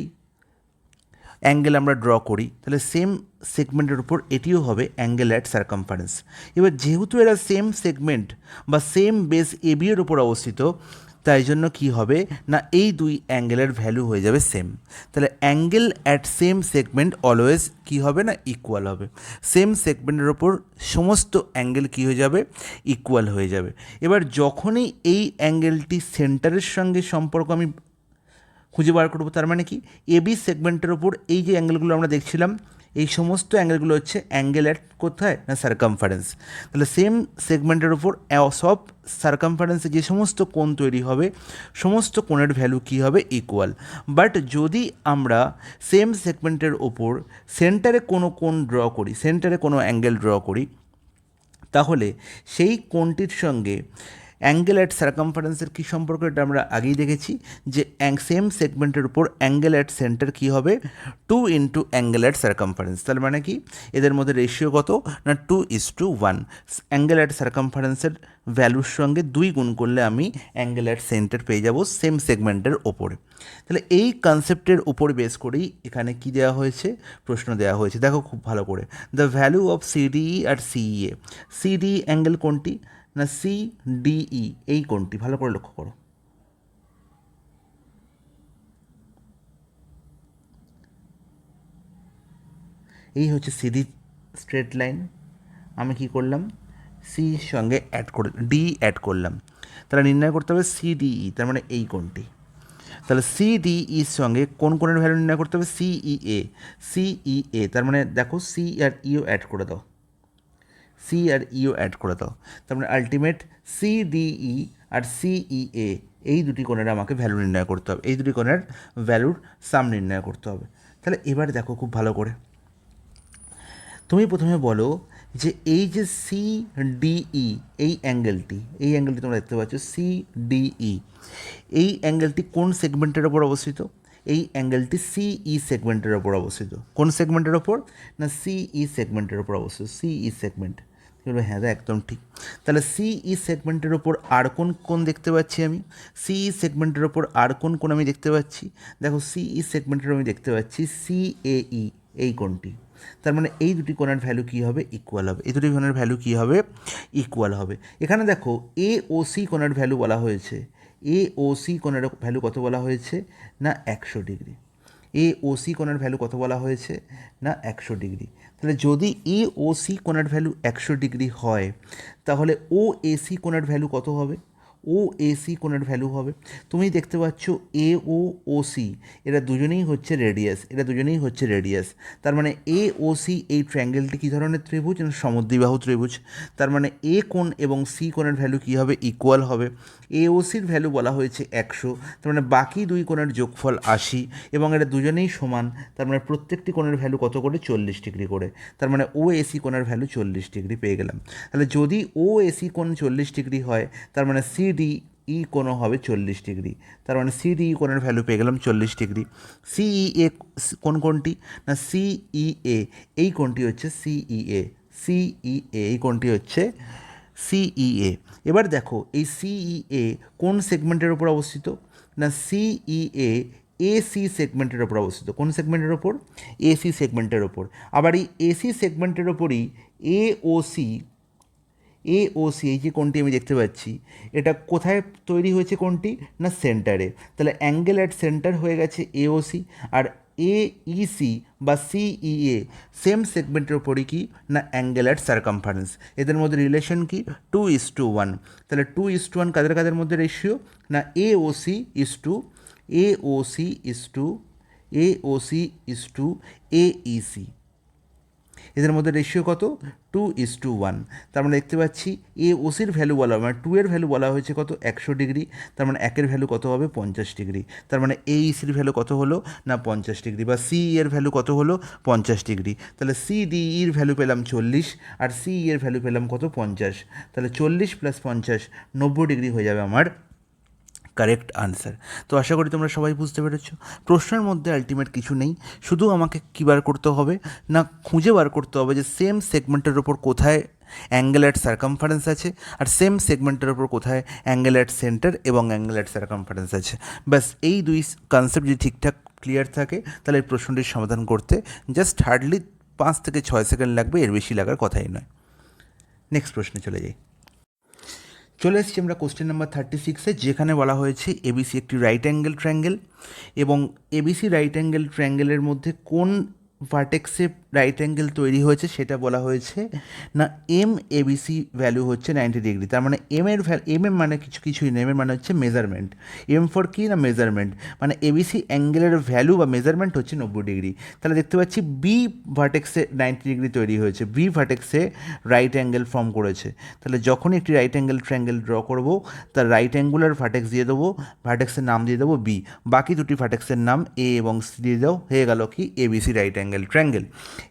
অ্যাঙ্গেল আমরা ড্র করি, তাহলে সেম সেগমেন্টের উপর এটিও হবে অ্যাঙ্গেল অ্যাট সার্কামফারেন্স। এবার যেহেতু এরা সেম সেগমেন্ট বা সেম বেস এবি এর উপর অবস্থিত, তাই জন্য কি হবে না, এই দুই অ্যাঙ্গেলের ভ্যালু হয়ে যাবে সেম। তাহলে angle at same segment always কি হবে না, ইকুয়াল হবে। সেম সেগমেন্টের ওপর সমস্ত অ্যাঙ্গেল কী হয়ে যাবে, ইকুয়াল হয়ে যাবে। এবার যখনই এই অ্যাঙ্গেলটি সেন্টারের সঙ্গে সম্পর্ক আমি খুঁজে বার করবো, তার মানে কি, এবি সেগমেন্টের ওপর এই যে অ্যাঙ্গেলগুলো আমরা দেখছিলাম, এই সমস্ত অ্যাঙ্গেলগুলো হচ্ছে অ্যাঙ্গেল অ্যাট কোথায় না, সার্কামফারেন্স। তাহলে সেম সেগমেন্টের ওপর সব সার্কামফারেন্সে যে সমস্ত কোণ তৈরি হবে, সমস্ত কোণের ভ্যালু কী হবে, ইকুয়াল। বাট যদি আমরা সেম সেগমেন্টের ওপর সেন্টারে কোনো কোণ ড্র করি, সেন্টারে কোনো অ্যাঙ্গেল ড্র করি, তাহলে সেই কোণটির সঙ্গে অ্যাঙ্গেল অ্যাট সার্কামফারেন্সের কী সম্পর্ক, এটা আমরা আগেই দেখেছি যে সেম সেগমেন্টের উপর অ্যাঙ্গেল অ্যাট সেন্টার কী হবে, 2 ইন্টু অ্যাঙ্গেল অ্যাট সার্কামফারেন্স। তার মানে কি, এদের মধ্যে রেশিও কত না, 2:1। অ্যাঙ্গেল অ্যাট সার্কামফারেন্সের ভ্যালুর সঙ্গে 2 গুণ করলে আমি অ্যাঙ্গেল অ্যাট সেন্টার পেয়ে যাব সেম সেগমেন্টের ওপরে। তাহলে এই কনসেপ্টের উপর বেস করেই এখানে কি দেওয়া হয়েছে, প্রশ্ন দেওয়া হয়েছে। দেখো খুব ভালো করে, দ্য ভ্যালু অফ সিডিই আর সিইএ, সিডিই অ্যাঙ্গেল কোনটি না, সিডিই এই কোণটি, ভালো করে লক্ষ্য করো। এই হচ্ছে সিডি স্ট্রেট লাইন, আমি কি করলাম, সির সঙ্গে অ্যাড করে ডি অ্যাড করলাম, তাহলে নির্ণয় করতে হবে সিডিই, তার মানে এই কোণটি। তাহলে সিডিইর সঙ্গে কোন কোণের ভ্যালু নির্ণয় করতে হবে, সিইএ, সিইএ, তার মানে দেখো সি আর ইও অ্যাড করে দাও, সি আর ইও অ্যাড করে দাও, তার মানে আলটিমেট সিডিই আর সিইএ এই দুটি কোণের আমাকে ভ্যালু নির্ণয় করতে হবে, এই দুটি কোণের ভ্যালুর সাম নির্ণয় করতে হবে। তাহলে এবার দেখো খুব ভালো করে, তুমি প্রথমে বলো যে এই যে সিডিই এই অ্যাঙ্গেলটি তোমরা দেখতে পাচ্ছ সিডিই, এই অ্যাঙ্গেলটি কোন সেগমেন্টের ওপর অবস্থিত, এই অ্যাঙ্গেলটি সিই সেগমেন্টের ওপর অবস্থিত। কোন সেগমেন্টের ওপর না, সিই সেগমেন্টের ওপর অবস্থিত, সিই সেগমেন্ট। হ্যাঁ একদম ঠিক। তাহলে সিই সেগমেন্টের ওপর আর কোন দেখতে পাচ্ছি আমি, সিই সেগমেন্টের ওপর আর কোন আমি দেখতে পাচ্ছি, দেখো সিই সেগমেন্টের আমি দেখতে পাচ্ছি সিএই এই কোণটি। তার মানে এই দুটি কোণের ভ্যালু কী হবে, ইকুয়াল হবে, এই দুটি কোণের ভ্যালু কী হবে, ইকুয়াল হবে। এখানে দেখো এ ও সি কোণের ভ্যালু বলা হয়েছে, এ ও সি কোণের ভ্যালু কত বলা হয়েছে না, 100 ডিগ্রি। এ ও সি কোণের ভ্যালু কত বলা হয়েছে না, 100 ডিগ্রি। তাহলে যদি এ ও সি কোণের ভ্যালু 100 ডিগ্রি হয়, তাহলে ও এ সি কোণের ভ্যালু কত হবে, ও এ সি কোণের ভ্যালু হবে, তুমি দেখতে পাচ্ছ এ ও সি এরা দুজনেই হচ্ছে রেডিয়াস, তার মানে এ ও সি এই ট্রায়াঙ্গেলটি কী ধরনের ত্রিভুজ না, সমদ্বিবাহু ত্রিভুজ। তার মানে এ কোণ এবং সি কোণের ভ্যালু কী হবে, ইকুয়াল হবে। এ ও সির ভ্যালু বলা হয়েছে 100, তার মানে বাকি দুই কোণের যোগফল 80 এবং এরা দুজনেই সমান, তার মানে প্রত্যেকটি কোণের ভ্যালু কত করে, 40 ডিগ্রি করে। তার মানে ও এসি কোণের ভ্যালু 40 ডিগ্রি পেয়ে গেলাম। তাহলে যদি ও এসি কোণ 40 ডিগ্রি হয়, তার মানে সিডিই কোণও হবে 40 ডিগ্রি, তার মানে সিডিই কোণের ভ্যালু পেয়ে গেলাম 40 ডিগ্রি। সিইএ কোনটি না, সিইএ এই কোণটি হচ্ছে সিইএ, এই কোণটি হচ্ছে সিইএ। এবার দেখো এই সিইএ কোন সেগমেন্টের ওপর অবস্থিত, না সিইএ এসি সেগমেন্টের ওপর অবস্থিত। কোন সেগমেন্টের ওপর? এসি সেগমেন্টের ওপর। আবার এই এসি সেগমেন্টের ওপরই এওসি, এওসি এই যে কোনটি আমি দেখতে পাচ্ছি, এটা কোথায় তৈরি হয়েছে কোনটি, না সেন্টারে। তাহলে অ্যাঙ্গেল অ্যাট সেন্টার হয়ে গেছে এওসি। আর এইসি বা সিইএ সেম সেগমেন্টের ওপরই কি, না অ্যাঙ্গেল অ্যাট সার্কামফারেন্স। এদের মধ্যে রিলেশন কি, 2:1। তাহলে 2:1 কাদের কাদের মধ্যে রেশিও, না AOC is to AOC is to AOC is to Aisi. এদের মধ্যে রেশিও কত, 2:1। তার মানে দেখতে পাচ্ছি এ ওসির ভ্যালু বলা, মানে 2 এর ভ্যালু বলা হয়েছে কত, 100 ডিগ্রি। তার মানে 1 এর ভ্যালু কত হবে, 50 ডিগ্রি। তার মানে এই ইসির ভ্যালু কত হলো, না 50 ডিগ্রি। বা সি এর ভ্যালু কত হলো, 50 ডিগ্রি। তাহলে সিডিইর ভ্যালু পেলাম 40, আর সি এর ভ্যালু পেলাম কত, 50। তাহলে 40 + 50 90 ডিগ্রি হয়ে যাবে আমার কারেক্ট আনসার। তো আশা করি তোমরা সবাই বুঝতে পেরেছো। প্রশ্নের মধ্যে আলটিমেট কিছু নেই, শুধু আমাকে কী বার করতে হবে, না খুঁজে বার করতে হবে যে সেম সেগমেন্টের ওপর কোথায় অ্যাঙ্গেল অ্যাট সার্কামফারেন্স আছে, আর সেম সেগমেন্টের ওপর কোথায় অ্যাঙ্গেল অ্যাট সেন্টার এবং অ্যাঙ্গেল অ্যাট সার্কামফারেন্স আছে। ব্যাস এই দুই কনসেপ্ট যদি ঠিকঠাক ক্লিয়ার থাকে, তাহলে এই প্রশ্নটির সমাধান করতে জাস্ট হার্ডলি 5 থেকে 6 সেকেন্ড লাগবে, এর বেশি লাগার কথাই নয়। নেক্সট প্রশ্নে চলে যাই। চলে এসেছি আমরা কোশ্চেন নাম্বার 36-এ, যেখানে বলা হয়েছে এবিসি একটি রাইট অ্যাঙ্গেল ট্রায়াঙ্গেল, এবং এবিসি রাইট অ্যাঙ্গেল ট্রায়াঙ্গেলের মধ্যে কোন ভার্টেক্সে রাইট অ্যাঙ্গেল তৈরি হয়েছে সেটা বলা হয়েছে, না এম এবিসি ভ্যালু হচ্ছে 90 ডিগ্রি। তার মানে এম এর এম এম মানে কিছুই না, এম এর মানে হচ্ছে মেজারমেন্ট। এম ফর কি, না মেজারমেন্ট, মানে এবিসি অ্যাঙ্গেলের ভ্যালু বা মেজারমেন্ট হচ্ছে 90 ডিগ্রি। তাহলে দেখতে পাচ্ছি বি ভার্টেক্সে 90 ডিগ্রি তৈরি হয়েছে, বি ভার্টেক্সে রাইট অ্যাঙ্গেল ফর্ম করেছে। তাহলে যখনই একটি রাইট অ্যাঙ্গেল ট্রায়াঙ্গেল ড্র করব, তার রাইট অ্যাঙ্গুলার ভার্টেক্স দিয়ে দেবো, ভার্টেক্সের নাম দিয়ে দেবো বি, বাকি দুটি ভার্টেক্সের নাম এ এবং সি দিয়ে দাও, হয়ে গেল কি এবিসি রাইট অ্যাঙ্গেল ট্রায়াঙ্গেল।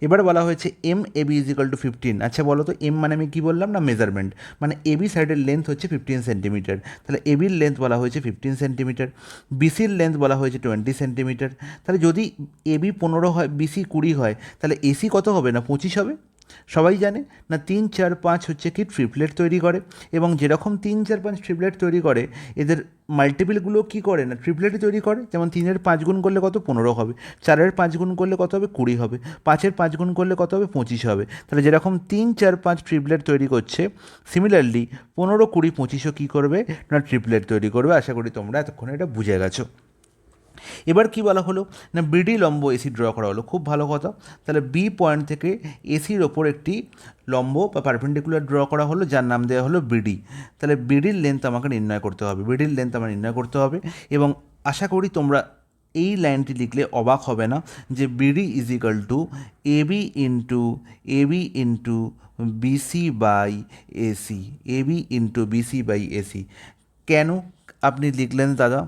এবার বলা হয়েছে M AB is equal to 15। আচ্ছা বলো তো এম মানে আমি কী বললাম, না মেজারমেন্ট, মানে এবি সাইডের লেন্থ হচ্ছে 15 সেন্টিমিটার। তাহলে এবির লেন্থ বলা হয়েছে 15 সেন্টিমিটার, বিসির লেন্থ বলা হয়েছে 20 সেন্টিমিটার। তাহলে যদি এবি 15 হয়, বিসি 20 হয়, তাহলে এসি কত হবে, না 25 হবে। সবাই জানে না 3, 4, 5 হচ্ছে কি ট্রিপলেট তৈরি করে, এবং যেরকম 3, 4, 5 ট্রিপলেট তৈরি করে, এদের মাল্টিপলগুলো কী করে, না ট্রিপলেটই তৈরি করে। যেমন 3-এর 5 গুণ করলে কত, 15 হবে, 4-এর 5 গুণ করলে কত হবে, 20 হবে, 5-এর 5 গুণ করলে কত হবে, 25 হবে। তাহলে যেরকম 3, 4, 5 ট্রিপলেট তৈরি করছে, সিমিলারলি 15, 20, 25ও কী করবে, না ট্রিপলেট তৈরি করবে। আশা করি তোমরা এতক্ষণে এটা বুঝে গেছো। এবার কি বলা হলো, না বিডি লম্ব এসি ড্র করা হলো, খুব ভালো কথা। তাহলে বি পয়েন্ট থেকে এসির ওপর একটি লম্ব বা পারপেন্ডিকুলার ড্র করা হলো, যার নাম দেওয়া হলো বিডি। তাহলে বিডির লেন্থ আমাকে নির্ণয় করতে হবে, বিডির লেন্থ আমার নির্ণয় করতে হবে। এবং আশা করি তোমরা এই লাইনটি লিখলে অবাক হবে না, যে BD is equal to AB into BC by AC, AB into BC by AC. কেন আপনি লিখলেন দাদা?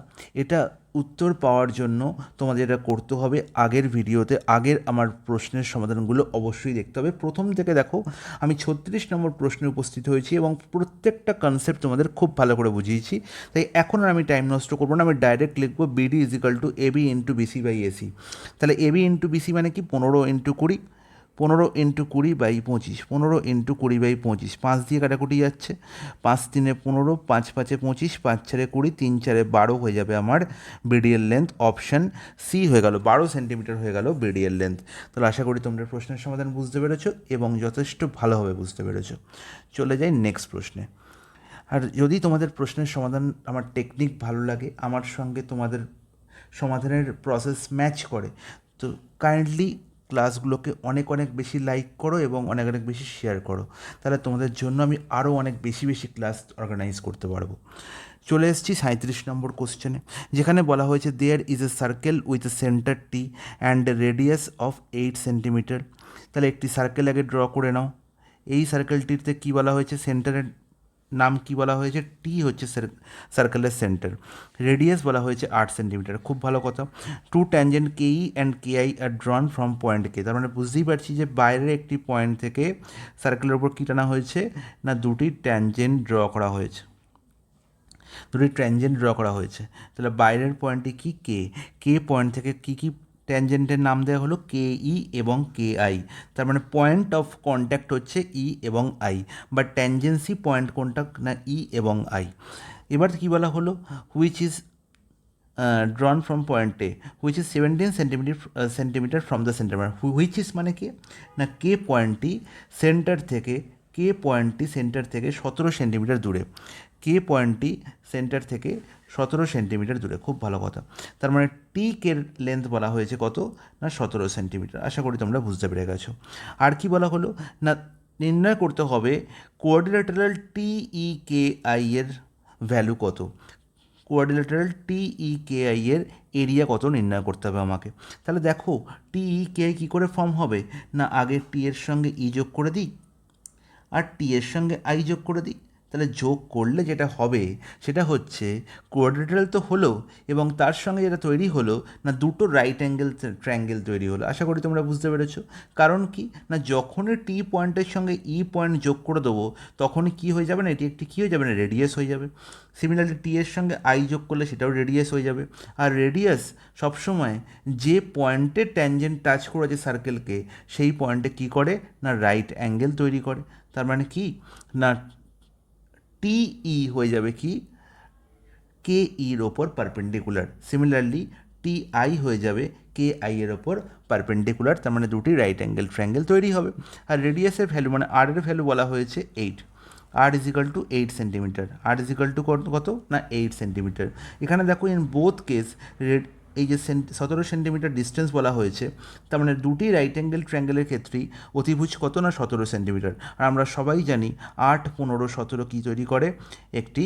এটা উত্তর পাওয়ার জন্য তোমাদের এটা করতে হবে, আগের ভিডিওতে আগের আমার প্রশ্নের সমাধানগুলো অবশ্যই দেখতে হবে। প্রথম থেকে দেখো, আমি 36 নম্বর প্রশ্নে উপস্থিত হয়েছি এবং প্রত্যেকটা কনসেপ্ট তোমাদের খুব ভালো করে বুঝিয়েছি। তাই এখন আর আমি টাইম নষ্ট করবো না, আমি ডাইরেক্ট লিখবো BD is equal to AB into BC by AC. তাহলে এবি ইন্টু বিসি মানে কি, 15 into 20, 15 into 20 by 25, 15 into 20 by 25, 5 দিয়ে কাটাকুটি যাচ্ছে, 5 3 15, 5 5 25, 5 4 20, 3 4 12 হয়ে যাবে আমার বিডিএল লেন্থ। অপশান সি হয়ে গেল, 12 সেন্টিমিটার হয়ে গেল বিডিএল লেন্থ। তাহলে আশা করি তোমরা প্রশ্নের সমাধান বুঝতে পেরেছো এবং যথেষ্ট ভালোভাবে বুঝতে পেরেছো। চলে যাই নেক্সট প্রশ্নে। আর যদি তোমাদের প্রশ্নের সমাধান, আমার টেকনিক ভালো লাগে, আমার সঙ্গে তোমাদের সমাধানের প্রসেস ম্যাচ করে, তো কাইন্ডলি ক্লাসগুলোকে অনেক অনেক বেশি লাইক করো এবং অনেক অনেক বেশি শেয়ার করো, তাহলে তোমাদের জন্য আমি আরও অনেক বেশি বেশি ক্লাস অর্গানাইজ করতে পারবো। চলে এসেছি 37 নম্বর কোশ্চেনে, যেখানে বলা হয়েছে there is a circle with a centre T and a radius of 8 centimetre. তাহলে একটি সার্কেল আগে ড্র করে নাও। এই সার্কেলটিতে কী বলা হয়েছে, সেন্টারের নাম কি বলা হয়েছে, টি হচ্ছে সার্কেলের সেন্টার, রেডিয়াস বলা হয়েছে 8 সেন্টিমিটার। খুব ভালো কথা। 2 tangent KE and KI are drawn from point K. তার মানে বুঝতেই পারছি যে বাইরের একটি পয়েন্ট থেকে সার্কেলের উপর কী টানা হয়েছে, না দুটি ট্যানজেন্ট ড্র করা হয়েছে, দুটি ট্যানজেন্ট ড্র করা হয়েছে। তাহলে বাইরের পয়েন্টটি কি, কে, কে পয়েন্ট থেকে কী কী ট্যানজেন্টের নাম দেওয়া হলো কে ই এবং কে আই, তার মানে পয়েন্ট অফ কন্ট্যাক্ট হচ্ছে ই এবং আই, বা ট্যানজেন্সি পয়েন্ট কোনটা না ই এবং আই। এবার কি বলা হলো, which is drawn from point A, which is 17 centimeter from the center, which is মানে কি না কে পয়েন্টটি সেন্টার থেকে, কে পয়েন্টটি সেন্টার থেকে 17 সেন্টিমিটার দূরে, কে পয়েন্টটি সেন্টার থেকে 17 সেন্টিমিটার দূরে। খুব ভালো কথা। তার মানে টি কে লেন্থ বলা হয়েছে কত না 17 সেন্টিমিটার। আশা করি তোমরা বুঝতে পেরে গেছো। আর কি বলা হলো না নির্ণয় করতে হবে quadrilateral T E K I এর ভ্যালু কত, quadrilateral T E K I এর এরিয়া কত নির্ণয় করতে হবে আমাকে। তাহলে দেখো টি ই কে আই কী করে ফর্ম হবে না আগে টি এর সঙ্গে ই যোগ করে দিই আর টি এর সঙ্গে আই যোগ করে দিই, তাহলে যোগ করলে যেটা হবে সেটা হচ্ছে কোয়াড্রিল্যাটারাল তো হলো এবং তার সঙ্গে যেটা তৈরি হলো না দুটো রাইট অ্যাঙ্গেল ট্রায়াঙ্গেল তৈরি হলো। আশা করি তোমরা বুঝতে পেরেছো। কারণ কি না যখনই টি পয়েন্টের সঙ্গে ই পয়েন্ট যোগ করে দেবো তখনই কী হয়ে যাবে না এটি একটি কী হয়ে যাবে না রেডিয়াস হয়ে যাবে। সিমিলারলি টি এর সঙ্গে আই যোগ করলে সেটাও রেডিয়াস হয়ে যাবে। আর রেডিয়াস সবসময় যে পয়েন্টে ট্যানজেন্ট টাচ করেছে সার্কেলকে সেই পয়েন্টে কী করে না রাইট অ্যাঙ্গেল তৈরি করে। তার মানে কি না টি ই হয়ে যাবে কি কে ইর ওপর পারপেন্ডিকুলার, সিমিলারলি টি আই হয়ে যাবে কে আই এর ওপর পারপেন্ডিকুলার, তার মানে দুটি রাইট অ্যাঙ্গেল ট্রায়াঙ্গেল তৈরি হবে। আর রেডিয়াসের ভ্যালু মানে আর এর ভ্যালু বলা হয়েছে 8, R is equal to 8 centimetre, R is equal to কত না 8 সেন্টিমিটার। এখানে দেখো ইন বোথ কেস এই যে 17 সেন্টিমিটার ডিস্টেন্স বলা হয়েছে, তার মানে দুটি রাইট অ্যাঙ্গেল ট্রায়াঙ্গেলের ক্ষেত্রেই অতিভুজ কত না 17 সেন্টিমিটার। আর আমরা সবাই জানি 8, 15, 17 কী তৈরি করে একটি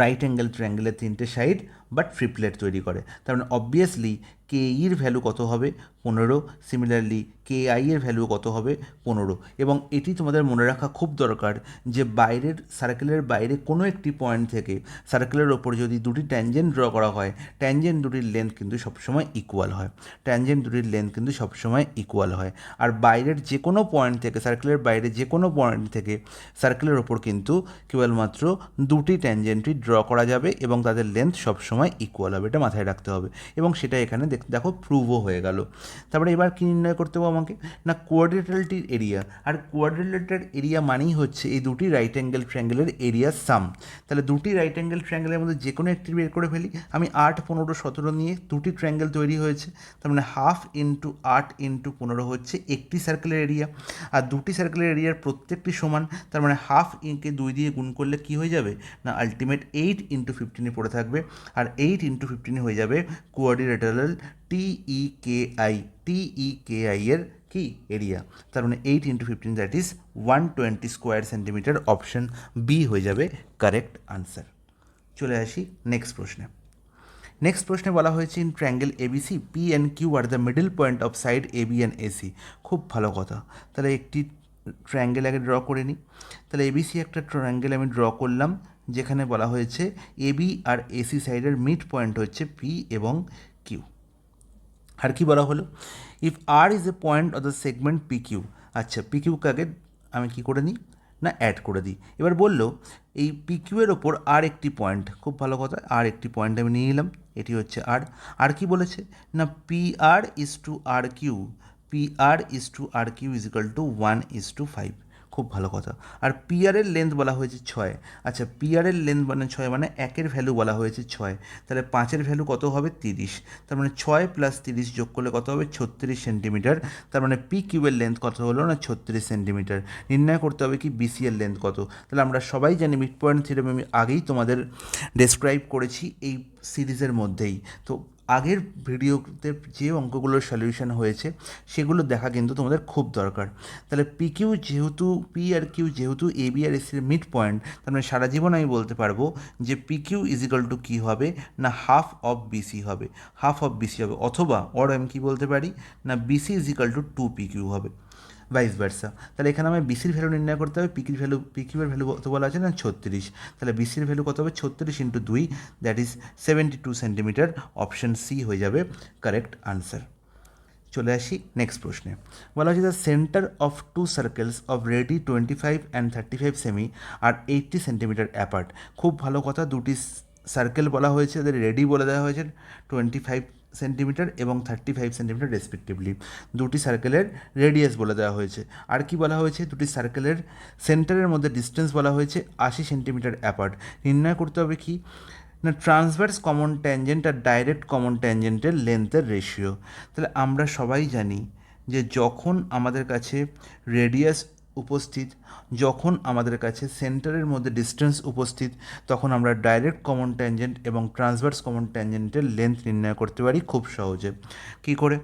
রাইট অ্যাঙ্গেল ট্রায়াঙ্গেলের তিনটে সাইড বা ট্রিপলেট তৈরি করে। তার মানে অবভিয়াসলি কে ইর ভ্যালু কত হবে 15, সিমিলারলি কে আই এর ভ্যালু কত হবে 15। এবং এটি তোমাদের মনে রাখা খুব দরকার যে বাইরের সার্কেলের বাইরে কোনো একটি পয়েন্ট থেকে সার্কেলের ওপর যদি দুটি ট্যানজেন্ট ড্র করা হয় ট্যানজেন্ট দুটির লেন্থ কিন্তু সবসময় ইকুয়াল হয়, ট্যানজেন্ট দুটির লেন্থ কিন্তু সবসময় ইকুয়াল হয়। আর বাইরের যে কোনো পয়েন্ট থেকে সার্কেলের বাইরে যে কোনো পয়েন্ট থেকে সার্কেলের ওপর কিন্তু কেবলমাত্র দুটি ট্যানজেন্টই ড্র করা যাবে এবং তাদের লেন্থ সবসময় ইকুয়াল হবে, এটা মাথায় রাখতে হবে। এবং সেটা এখানে দেখো প্রুভও হয়ে গেল। তারপরে এবার কী নির্ণয় করতে হবে আমাকে না কোয়াড্রিল্যাটারালটির এরিয়া। আর কোয়াড্রিল্যাটারাল এরিয়া মানেই হচ্ছে এই দুটি রাইট অ্যাঙ্গেল ট্রায়াঙ্গেলের এরিয়া সাম। তাহলে দুটি রাইট অ্যাঙ্গেল ট্রায়াঙ্গেলের মধ্যে যে কোনো একটি বের করে ফেলি। আমি 8, 15, 17 নিয়ে দুটি ট্রায়াঙ্গেল তৈরি হয়েছে, তার মানে 1/2 × 8 × 15 হচ্ছে একটি সার্কেলের এরিয়া। আর দুটি সার্কেলের এরিয়ার প্রত্যেকটি সমান, তার মানে 1/2 কে 2 দিয়ে গুণ করলে কী হয়ে যাবে না আলটিমেট 8 × 15 পড়ে থাকবে। আর 8 × 15 হয়ে যাবে quadrilateral T E K I, T E K I এর কি এরিয়া। তার মানে 8 × 15 that is 120 square centimetre. Option B হয়ে যাবে কারেক্ট আনসার। চলে আসি নেক্সট প্রশ্নে। নেক্সট প্রশ্নে বলা হয়েছে in triangle ABC P and Q are the middle point of side A B and AC. খুব ভালো কথা। তাহলে একটি ট্রায়াঙ্গেল আগে ড্র করে নিই। তাহলে এবিসি একটা ট্রায়াঙ্গেল আমি ড্র করলাম যেখানে বলা হয়েছে এবি আর এসি সাইডের মিড পয়েন্ট হচ্ছে পি এবং কিউ। আর কি বলা হলো if R is a point of the segment P Q. আচ্ছা পি কিউকে আগে আমি কী করে নিই না অ্যাড করে দিই। এবার বললো এই পি কিউ এর ওপর আর একটি পয়েন্ট, খুব ভালো কথা, আর একটি পয়েন্ট আমি নিয়ে নিলাম, এটি হচ্ছে আর। আর কি বলেছে না P R is to R Q, P R is to R Q is equal to 1:5। খুব ভালো কথা। আর পিআরের লেন্থ বলা হয়েছে 6। আচ্ছা পিআরের লেন্থ মানে 6 মানে 1-এর ভ্যালু বলা হয়েছে 6, তাহলে 5-এর ভ্যালু কত হবে 30। তার মানে 6 + 30 যোগ করলে কত হবে 36 সেন্টিমিটার। তার মানে পি কিউয়ের লেন্থ কত হলো না 36 সেন্টিমিটার। নির্ণয় করতে হবে কি বিসি এর লেন্থ কত। তাহলে আমরা সবাই জানি মিড পয়েন্ট থিওরেম আমি আগেই তোমাদের ডেসক্রাইব করেছি এই সিরিজের মধ্যেই। তো আগের ভিডিওতে যে অঙ্কগুলোর সলিউশন হয়েছে সেগুলো দেখা কিন্তু তোমাদের খুব দরকার। তাহলে পি কিউ যেহেতু পি আর কিউ যেহেতু এ বি আর এসির মিড পয়েন্ট, তার মানে সারা জীবন আমি বলতে পারবো যে P Q is equal to কী হবে না হাফ অফ বিসি হবে, হাফ অফ বিসি হবে। অথবা ওর আমি কী বলতে পারি না BC is equal to 2 P Q হবে, ভাইস ভার্সা। তাহলে এখানে আমার বিসির ভ্যালু নির্ণয় করতে হবে। পি কিউয়ের ভ্যালু কত বলা আছে না 36, তাহলে বিসির ভ্যালু কত হবে 36 × 2 that is 72 centimetre. Option C হয়ে যাবে কারেক্ট আনসার। চলে আসি নেক্সট প্রশ্নে। বলা হচ্ছে the centre of two circles of radii 25 and 35 cm are 80 centimetre apart. খুব ভালো কথা, দুটি সার্কেল বলা হয়েছে, তাদের রেডি বলে দেওয়া হয়েছে 25 সেন্টিমিটার এবং 35 সেন্টিমিটার রেসপেক্টিভলি। দুটি সার্কেলের রেডিয়াস বলে দেওয়া হয়েছে। আর কি বলা হয়েছে, দুটি সার্কেলের সেন্টারের মধ্যে ডিস্টেন্স বলা হয়েছে 80 সেন্টিমিটার অ্যাপার্ট। নির্ণয় করতে হবে কি না ট্রান্সভার্স কমন ট্যানজেন্ট আর ডাইরেক্ট কমন ট্যানজেন্টের লেন্থের রেশিও। তাহলে আমরা সবাই জানি যে যখন আমাদের কাছে রেডিয়াস উপস্থিত, যখন আমাদের কাছে সেন্টারের মধ্যে ডিস্টেন্স উপস্থিত, তখন আমরা ডাইরেক্ট কমন ট্যানজেন্ট এবং ট্রান্সভার্স কমন ট্যানজেন্টের লেন্থ নির্ণয় করতে পারি খুব সহজে। কী করে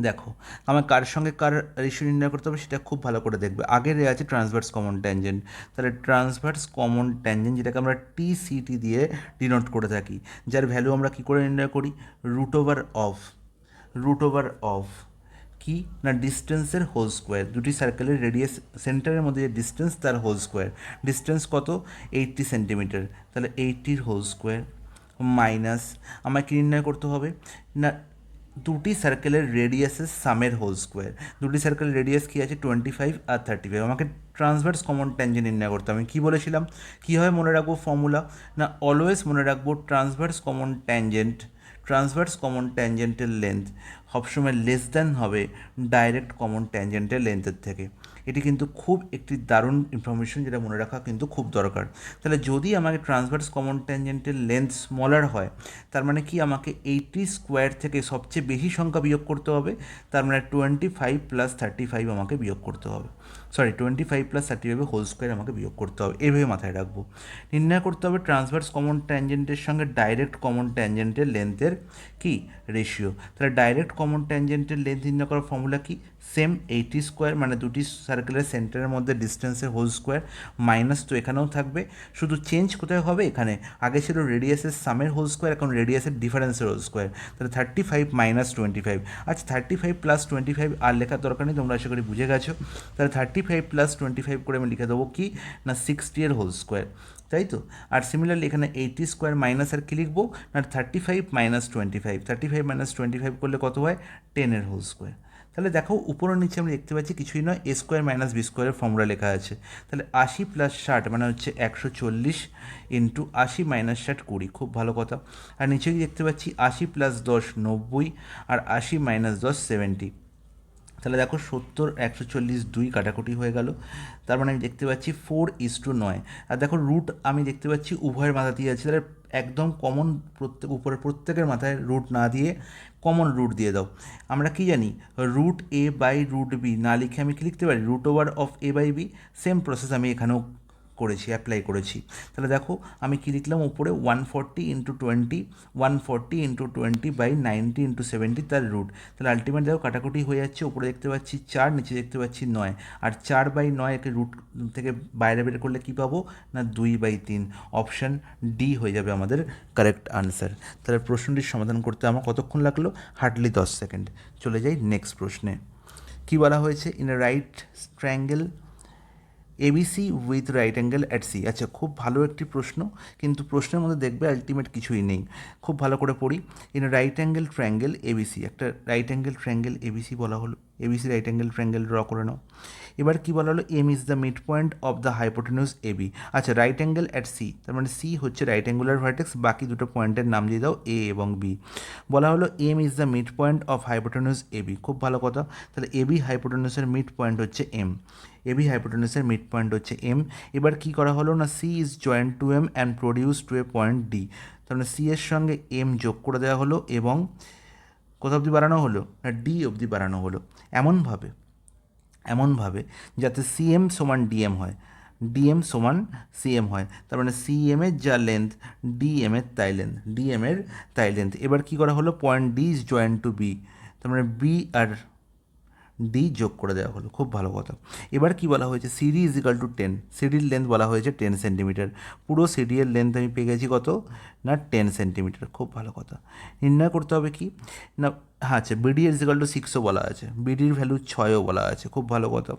দেখো, আমার কার সঙ্গে কার রেশিও নির্ণয় করতে হবে সেটা খুব ভালো করে দেখবে। আগের আছে ট্রান্সভার্স কমন ট্যানজেন্ট, তাহলে ট্রান্সভার্স কমন ট্যানজেন্ট যেটাকে আমরা টিসিটি দিয়ে ডিনোট করে থাকি, যার ভ্যালু আমরা কী করে নির্ণয় করি, রুট ওভার অফ কি না ডিস্টেন্সের হোল স্কোয়ার, দুটি সার্কেলের রেডিয়াস সেন্টারের মধ্যে যে ডিস্টেন্স তার হোল স্কোয়ার। ডিস্টেন্স কত, 80 সেন্টিমিটার, তাহলে 80 হোল স্কোয়ার মাইনাস আমায় কী নির্ণয় করতে হবে না দুটি সার্কেলের রেডিয়াসের সামের হোল স্কোয়ার। দুটি সার্কেলের রেডিয়াস কী আছে 25 আর 35। আমাকে ট্রান্সভার্স কমন ট্যানজেন্ট নির্ণয় করতে হবে। আমি কী বলেছিলাম, কী হয় মনে রাখবো ফর্মুলা, না অলওয়েজ মনে রাখবো ট্রান্সভার্স কমন ট্যানজেন্টের লেন্থ সবসময় লেস দ্যান হবে ডাইরেক্ট কমন ট্যানজেন্টের লেন্থের থেকে। এটি কিন্তু খুব একটি দারুণ ইনফরমেশন, যেটা মনে রাখা কিন্তু খুব দরকার। তাহলে যদি আমাকে ট্রান্সভার্স কমন ট্যানজেন্টের লেন্থ স্মলার হয়, তার মানে কি আমাকে 80 স্কোয়ার থেকে সবচেয়ে বেশি সংখ্যা বিয়োগ করতে হবে, তার মানে 25 প্লাস 35 আমাকে বিয়োগ করতে হবে, 25 প্লাস 35 হোল স্কোয়ার আমাকে বিয়োগ করতে হবে। এভাবে মাথায় রাখবো। নির্ণয় করতে হবে ট্রান্সভার্স কমন ট্যানজেন্টের সঙ্গে ডাইরেক্ট কমন ট্যানজেন্টের লেন্থের কি রেশিও। তাহলে ডাইরেক্ট কমন ট্যানজেন্টের লেন্থ নির্ণয় করার ফর্মুলা কি, সেম 80 স্কোয়ার মানে দুটি সার্কেলের সেন্টারের মধ্যে ডিস্টেন্সের হোল স্কোয়ার, মাইনাস তো এখানেও থাকবে, শুধু চেঞ্জ কোথায় হবে, এখানে আগে ছিল রেডিয়াসের সামের হোল স্কোয়ার, এখন রেডিয়াসের ডিফারেন্সের হোল স্কোয়ার। তাহলে 35 মাইনাস 25। আচ্ছা 35 প্লাস 25 আর লেখার দরকার নেই, তোমরা আশা করি বুঝে গেছো। তাহলে 35 প্লাস 25 করে আমি লিখে দেবো কি না 60 এর হোল স্কোয়ার, তাই তো। আর সিমিলারলি এখানে 80 স্কোয়ার মাইনাস আর কি লিখবো না 35 মাইনাস 25, 35 মাইনাস 25 করলে কত হয় 10 এর হোল স্কোয়ার। তাহলে দেখো উপর নিচে আমি দেখতে পাচ্ছি কিছুই নয়, এ স্কোয়ার মাইনাস বি স্কোয়ারের ফর্মুলা লেখা আছে। তাহলে 80 প্লাস 60 মানে হচ্ছে 140 ইন্টু 80 মাইনাস 60 20, খুব ভালো কথা। আর নিচে দেখতে পাচ্ছি 80 প্লাস 10 90 আর 80 মাইনাস 10 70। তাহলে দেখো 70 140 2 কাটাকুটি হয়ে গেল, তার মানে আমি দেখতে পাচ্ছি 4:9। আর দেখো রুট আমি দেখতে পাচ্ছি উভয়ের মাথাতেই আছে, তাহলে একদম কমন উপরের প্রত্যেকের মাথায় রুট না দিয়ে কমন রুট দিয়ে দাও। আমরা কি জানি root A by root B না লিখে আমি কি লিখতে পারি root over of A by B. Same process আমি এখানেও করেছি, অ্যাপ্লাই করেছি। তাহলে দেখো আমি কী লিখলাম উপরে 140 ইন্টু 20, 140 ইন্টু 20 বাই 90 ইন্টু 70 তার রুট। তাহলে আলটিমেট দেখো কাটাকুটি হয়ে যাচ্ছে, উপরে দেখতে পাচ্ছি 4, নিচে দেখতে পাচ্ছি 9, আর 4/9 একে রুট থেকে বাইরে বের করলে কী পাবো না 2/3। অপশান ডি হয়ে যাবে আমাদের কারেক্ট আনসার। তাহলে প্রশ্নটির সমাধান করতে আমার কতক্ষণ লাগলো, হার্ডলি 10 সেকেন্ড। চলে যাই নেক্সট প্রশ্নে। কী বলা হয়েছে, in a right triangle ABC with right angle at C. আচ্ছা খুব ভালো একটি প্রশ্ন, কিন্তু প্রশ্নের মধ্যে দেখবে আলটিমেট কিছুই নেই। খুব ভালো করে পড়ি। In right angle triangle ABC, একটা রাইট অ্যাঙ্গেল ট্রায়াঙ্গেল এবিসি বলা হলো, ABC right angle triangle draw করে নাও। এবার কী বলা হলো, M is the mid point of the hypotenuse AB. আচ্ছা রাইট অ্যাঙ্গেল অ্যাট সি, তার মানে সি হচ্ছে রাইট অ্যাঙ্গুলার ভার্টেক্স, বাকি দুটো পয়েন্টের নাম দিয়ে দাও এ এবং বি। বলা হলো M is the mid point of hypotenuse AB, খুব ভালো কথা। তাহলে এবি হাইপোটেনিউসের মিড পয়েন্ট হচ্ছে এম, এবি হাইপোটেনিউসের মিড পয়েন্ট হচ্ছে এম। এবার কি করা হলো না C is joined to M and produce to a point D. তাহলে সি এর সঙ্গে এম যোগ করে দেওয়া হলো এবং কোথা অবধি বাড়ানো হলো না ডি অবধি বাড়ানো হলো, এমনভাবে যাতে সিএম সমান ডিএম হয়, ডিএম সমান সিএম হয়। তার মানে সিএমের যা লেন্থ ডিএমের তাই লেন্থ। এবার কী করা হলো, point D is joined to B, তার মানে বি আর ডি যোগ করে দেওয়া হলো, খুব ভালো কথা। এবার কি বলা হয়েছে, সিডি ইজ ইকাল টু 10, সিডির লেন্থ বলা হয়েছে 10 সেন্টিমিটার। পুরো সিডি এর লেন্থ আমি পেয়ে গেছি কত না 10 সেন্টিমিটার, খুব ভালো কথা। নির্ণয় করতে হবে কি না, হ্যাঁ আচ্ছা বিডি ইজ ইকাল টু 6ও বলা আছে, বিডির ভ্যালু 6ও বলা আছে, খুব ভালো কথা।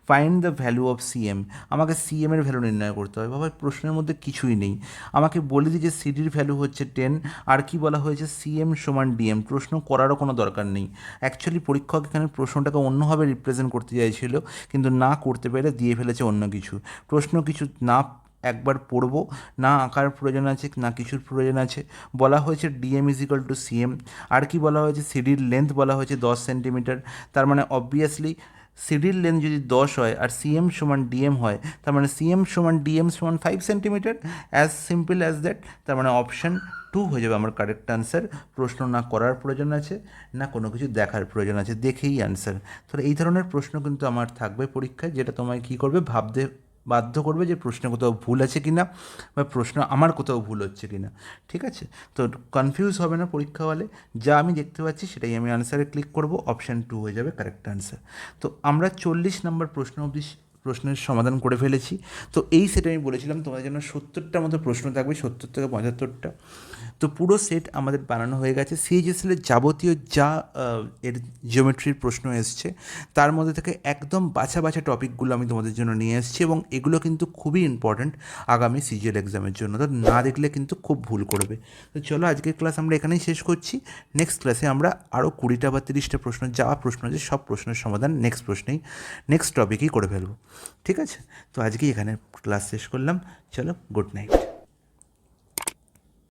Find the value of CM, আমাকে সিএম এর ভ্যালু নির্ণয় করতে হবে। বাবা প্রশ্নের মধ্যে কিছুই নেই, আমাকে বলে দিই যে সিডির ভ্যালু হচ্ছে 10, আর কি বলা হয়েছে সিএম সমান ডিএম। প্রশ্ন করারও কোনো দরকার নেই, অ্যাকচুয়ালি পরীক্ষক এখানে প্রশ্নটাকে অন্যভাবে রিপ্রেজেন্ট করতে চাইছিল, কিন্তু না করতে পেরে দিয়ে ফেলেছে অন্য কিছু। প্রশ্ন কিছু না একবার পড়বো, না আঁকার প্রয়োজন আছে না কিছুর প্রয়োজন আছে। বলা হয়েছে DM is equal to CM, আর কি বলা হয়েছে সিডির লেন্থ বলা হয়েছে 10 সেন্টিমিটার, তার মানে অবভিয়াসলি সিডির লেন্থ যদি 10 হয় আর সিএম সমান ডিএম হয়, তার মানে সিএম সমান ডিএম সমান 5 centimetre, as simple as that. তার মানে অপশান 2 হয়ে যাবে আমার কারেক্ট আনসার। প্রশ্ন না করার প্রয়োজন আছে না কোনো কিছু দেখার প্রয়োজন আছে, দেখেই আনসার। তাহলে এই ধরনের প্রশ্ন কিন্তু আমার থাকবে পরীক্ষায়, যেটা তোমায় কী করবে ভাবতে বাধ্য করবে যে প্রশ্নে কোথাও ভুল আছে কি না, বা প্রশ্ন আমার কোথাও ভুল হচ্ছে কি না। ঠিক আছে, তো কনফিউজ হবে না পরীক্ষা হলে, যা আমি দেখতে পাচ্ছি সেটাই আমি আনসারে ক্লিক করব, অপশান 2 হয়ে যাবে কারেক্ট আনসার। তো আমরা 40 নম্বর প্রশ্ন অবধি প্রশ্নের সমাধান করে ফেলেছি। তো এই সেট আমি বলেছিলাম তোমাদের জন্য 70টার মতো প্রশ্ন থাকবে, 70 থেকে 75টা। তো পুরো সেট আমাদের বানানো হয়ে গেছে। সিএইচএসএলের যাবতীয় যা এর জিওমেট্রির প্রশ্ন এসছে তার মধ্যে থেকে একদম বাছা বাছা টপিকগুলো আমি তোমাদের জন্য নিয়ে এসেছি, এবং এগুলো কিন্তু খুবই ইম্পর্ট্যান্ট আগামী সিজিএল এক্সামের জন্য। তো না দেখলে কিন্তু খুব ভুল করবে। তো চলো আজকের ক্লাস আমরা এখানেই শেষ করছি। নেক্সট ক্লাসে আমরা আরও 20টা বা 30টা প্রশ্ন যা প্রশ্ন আছে সব প্রশ্নের সমাধান নেক্সট টপিকেই করে ফেলবো। ঠিক আছে, তো আজকেই এখানে ক্লাস শেষ করলাম। চলো, গুড নাইট।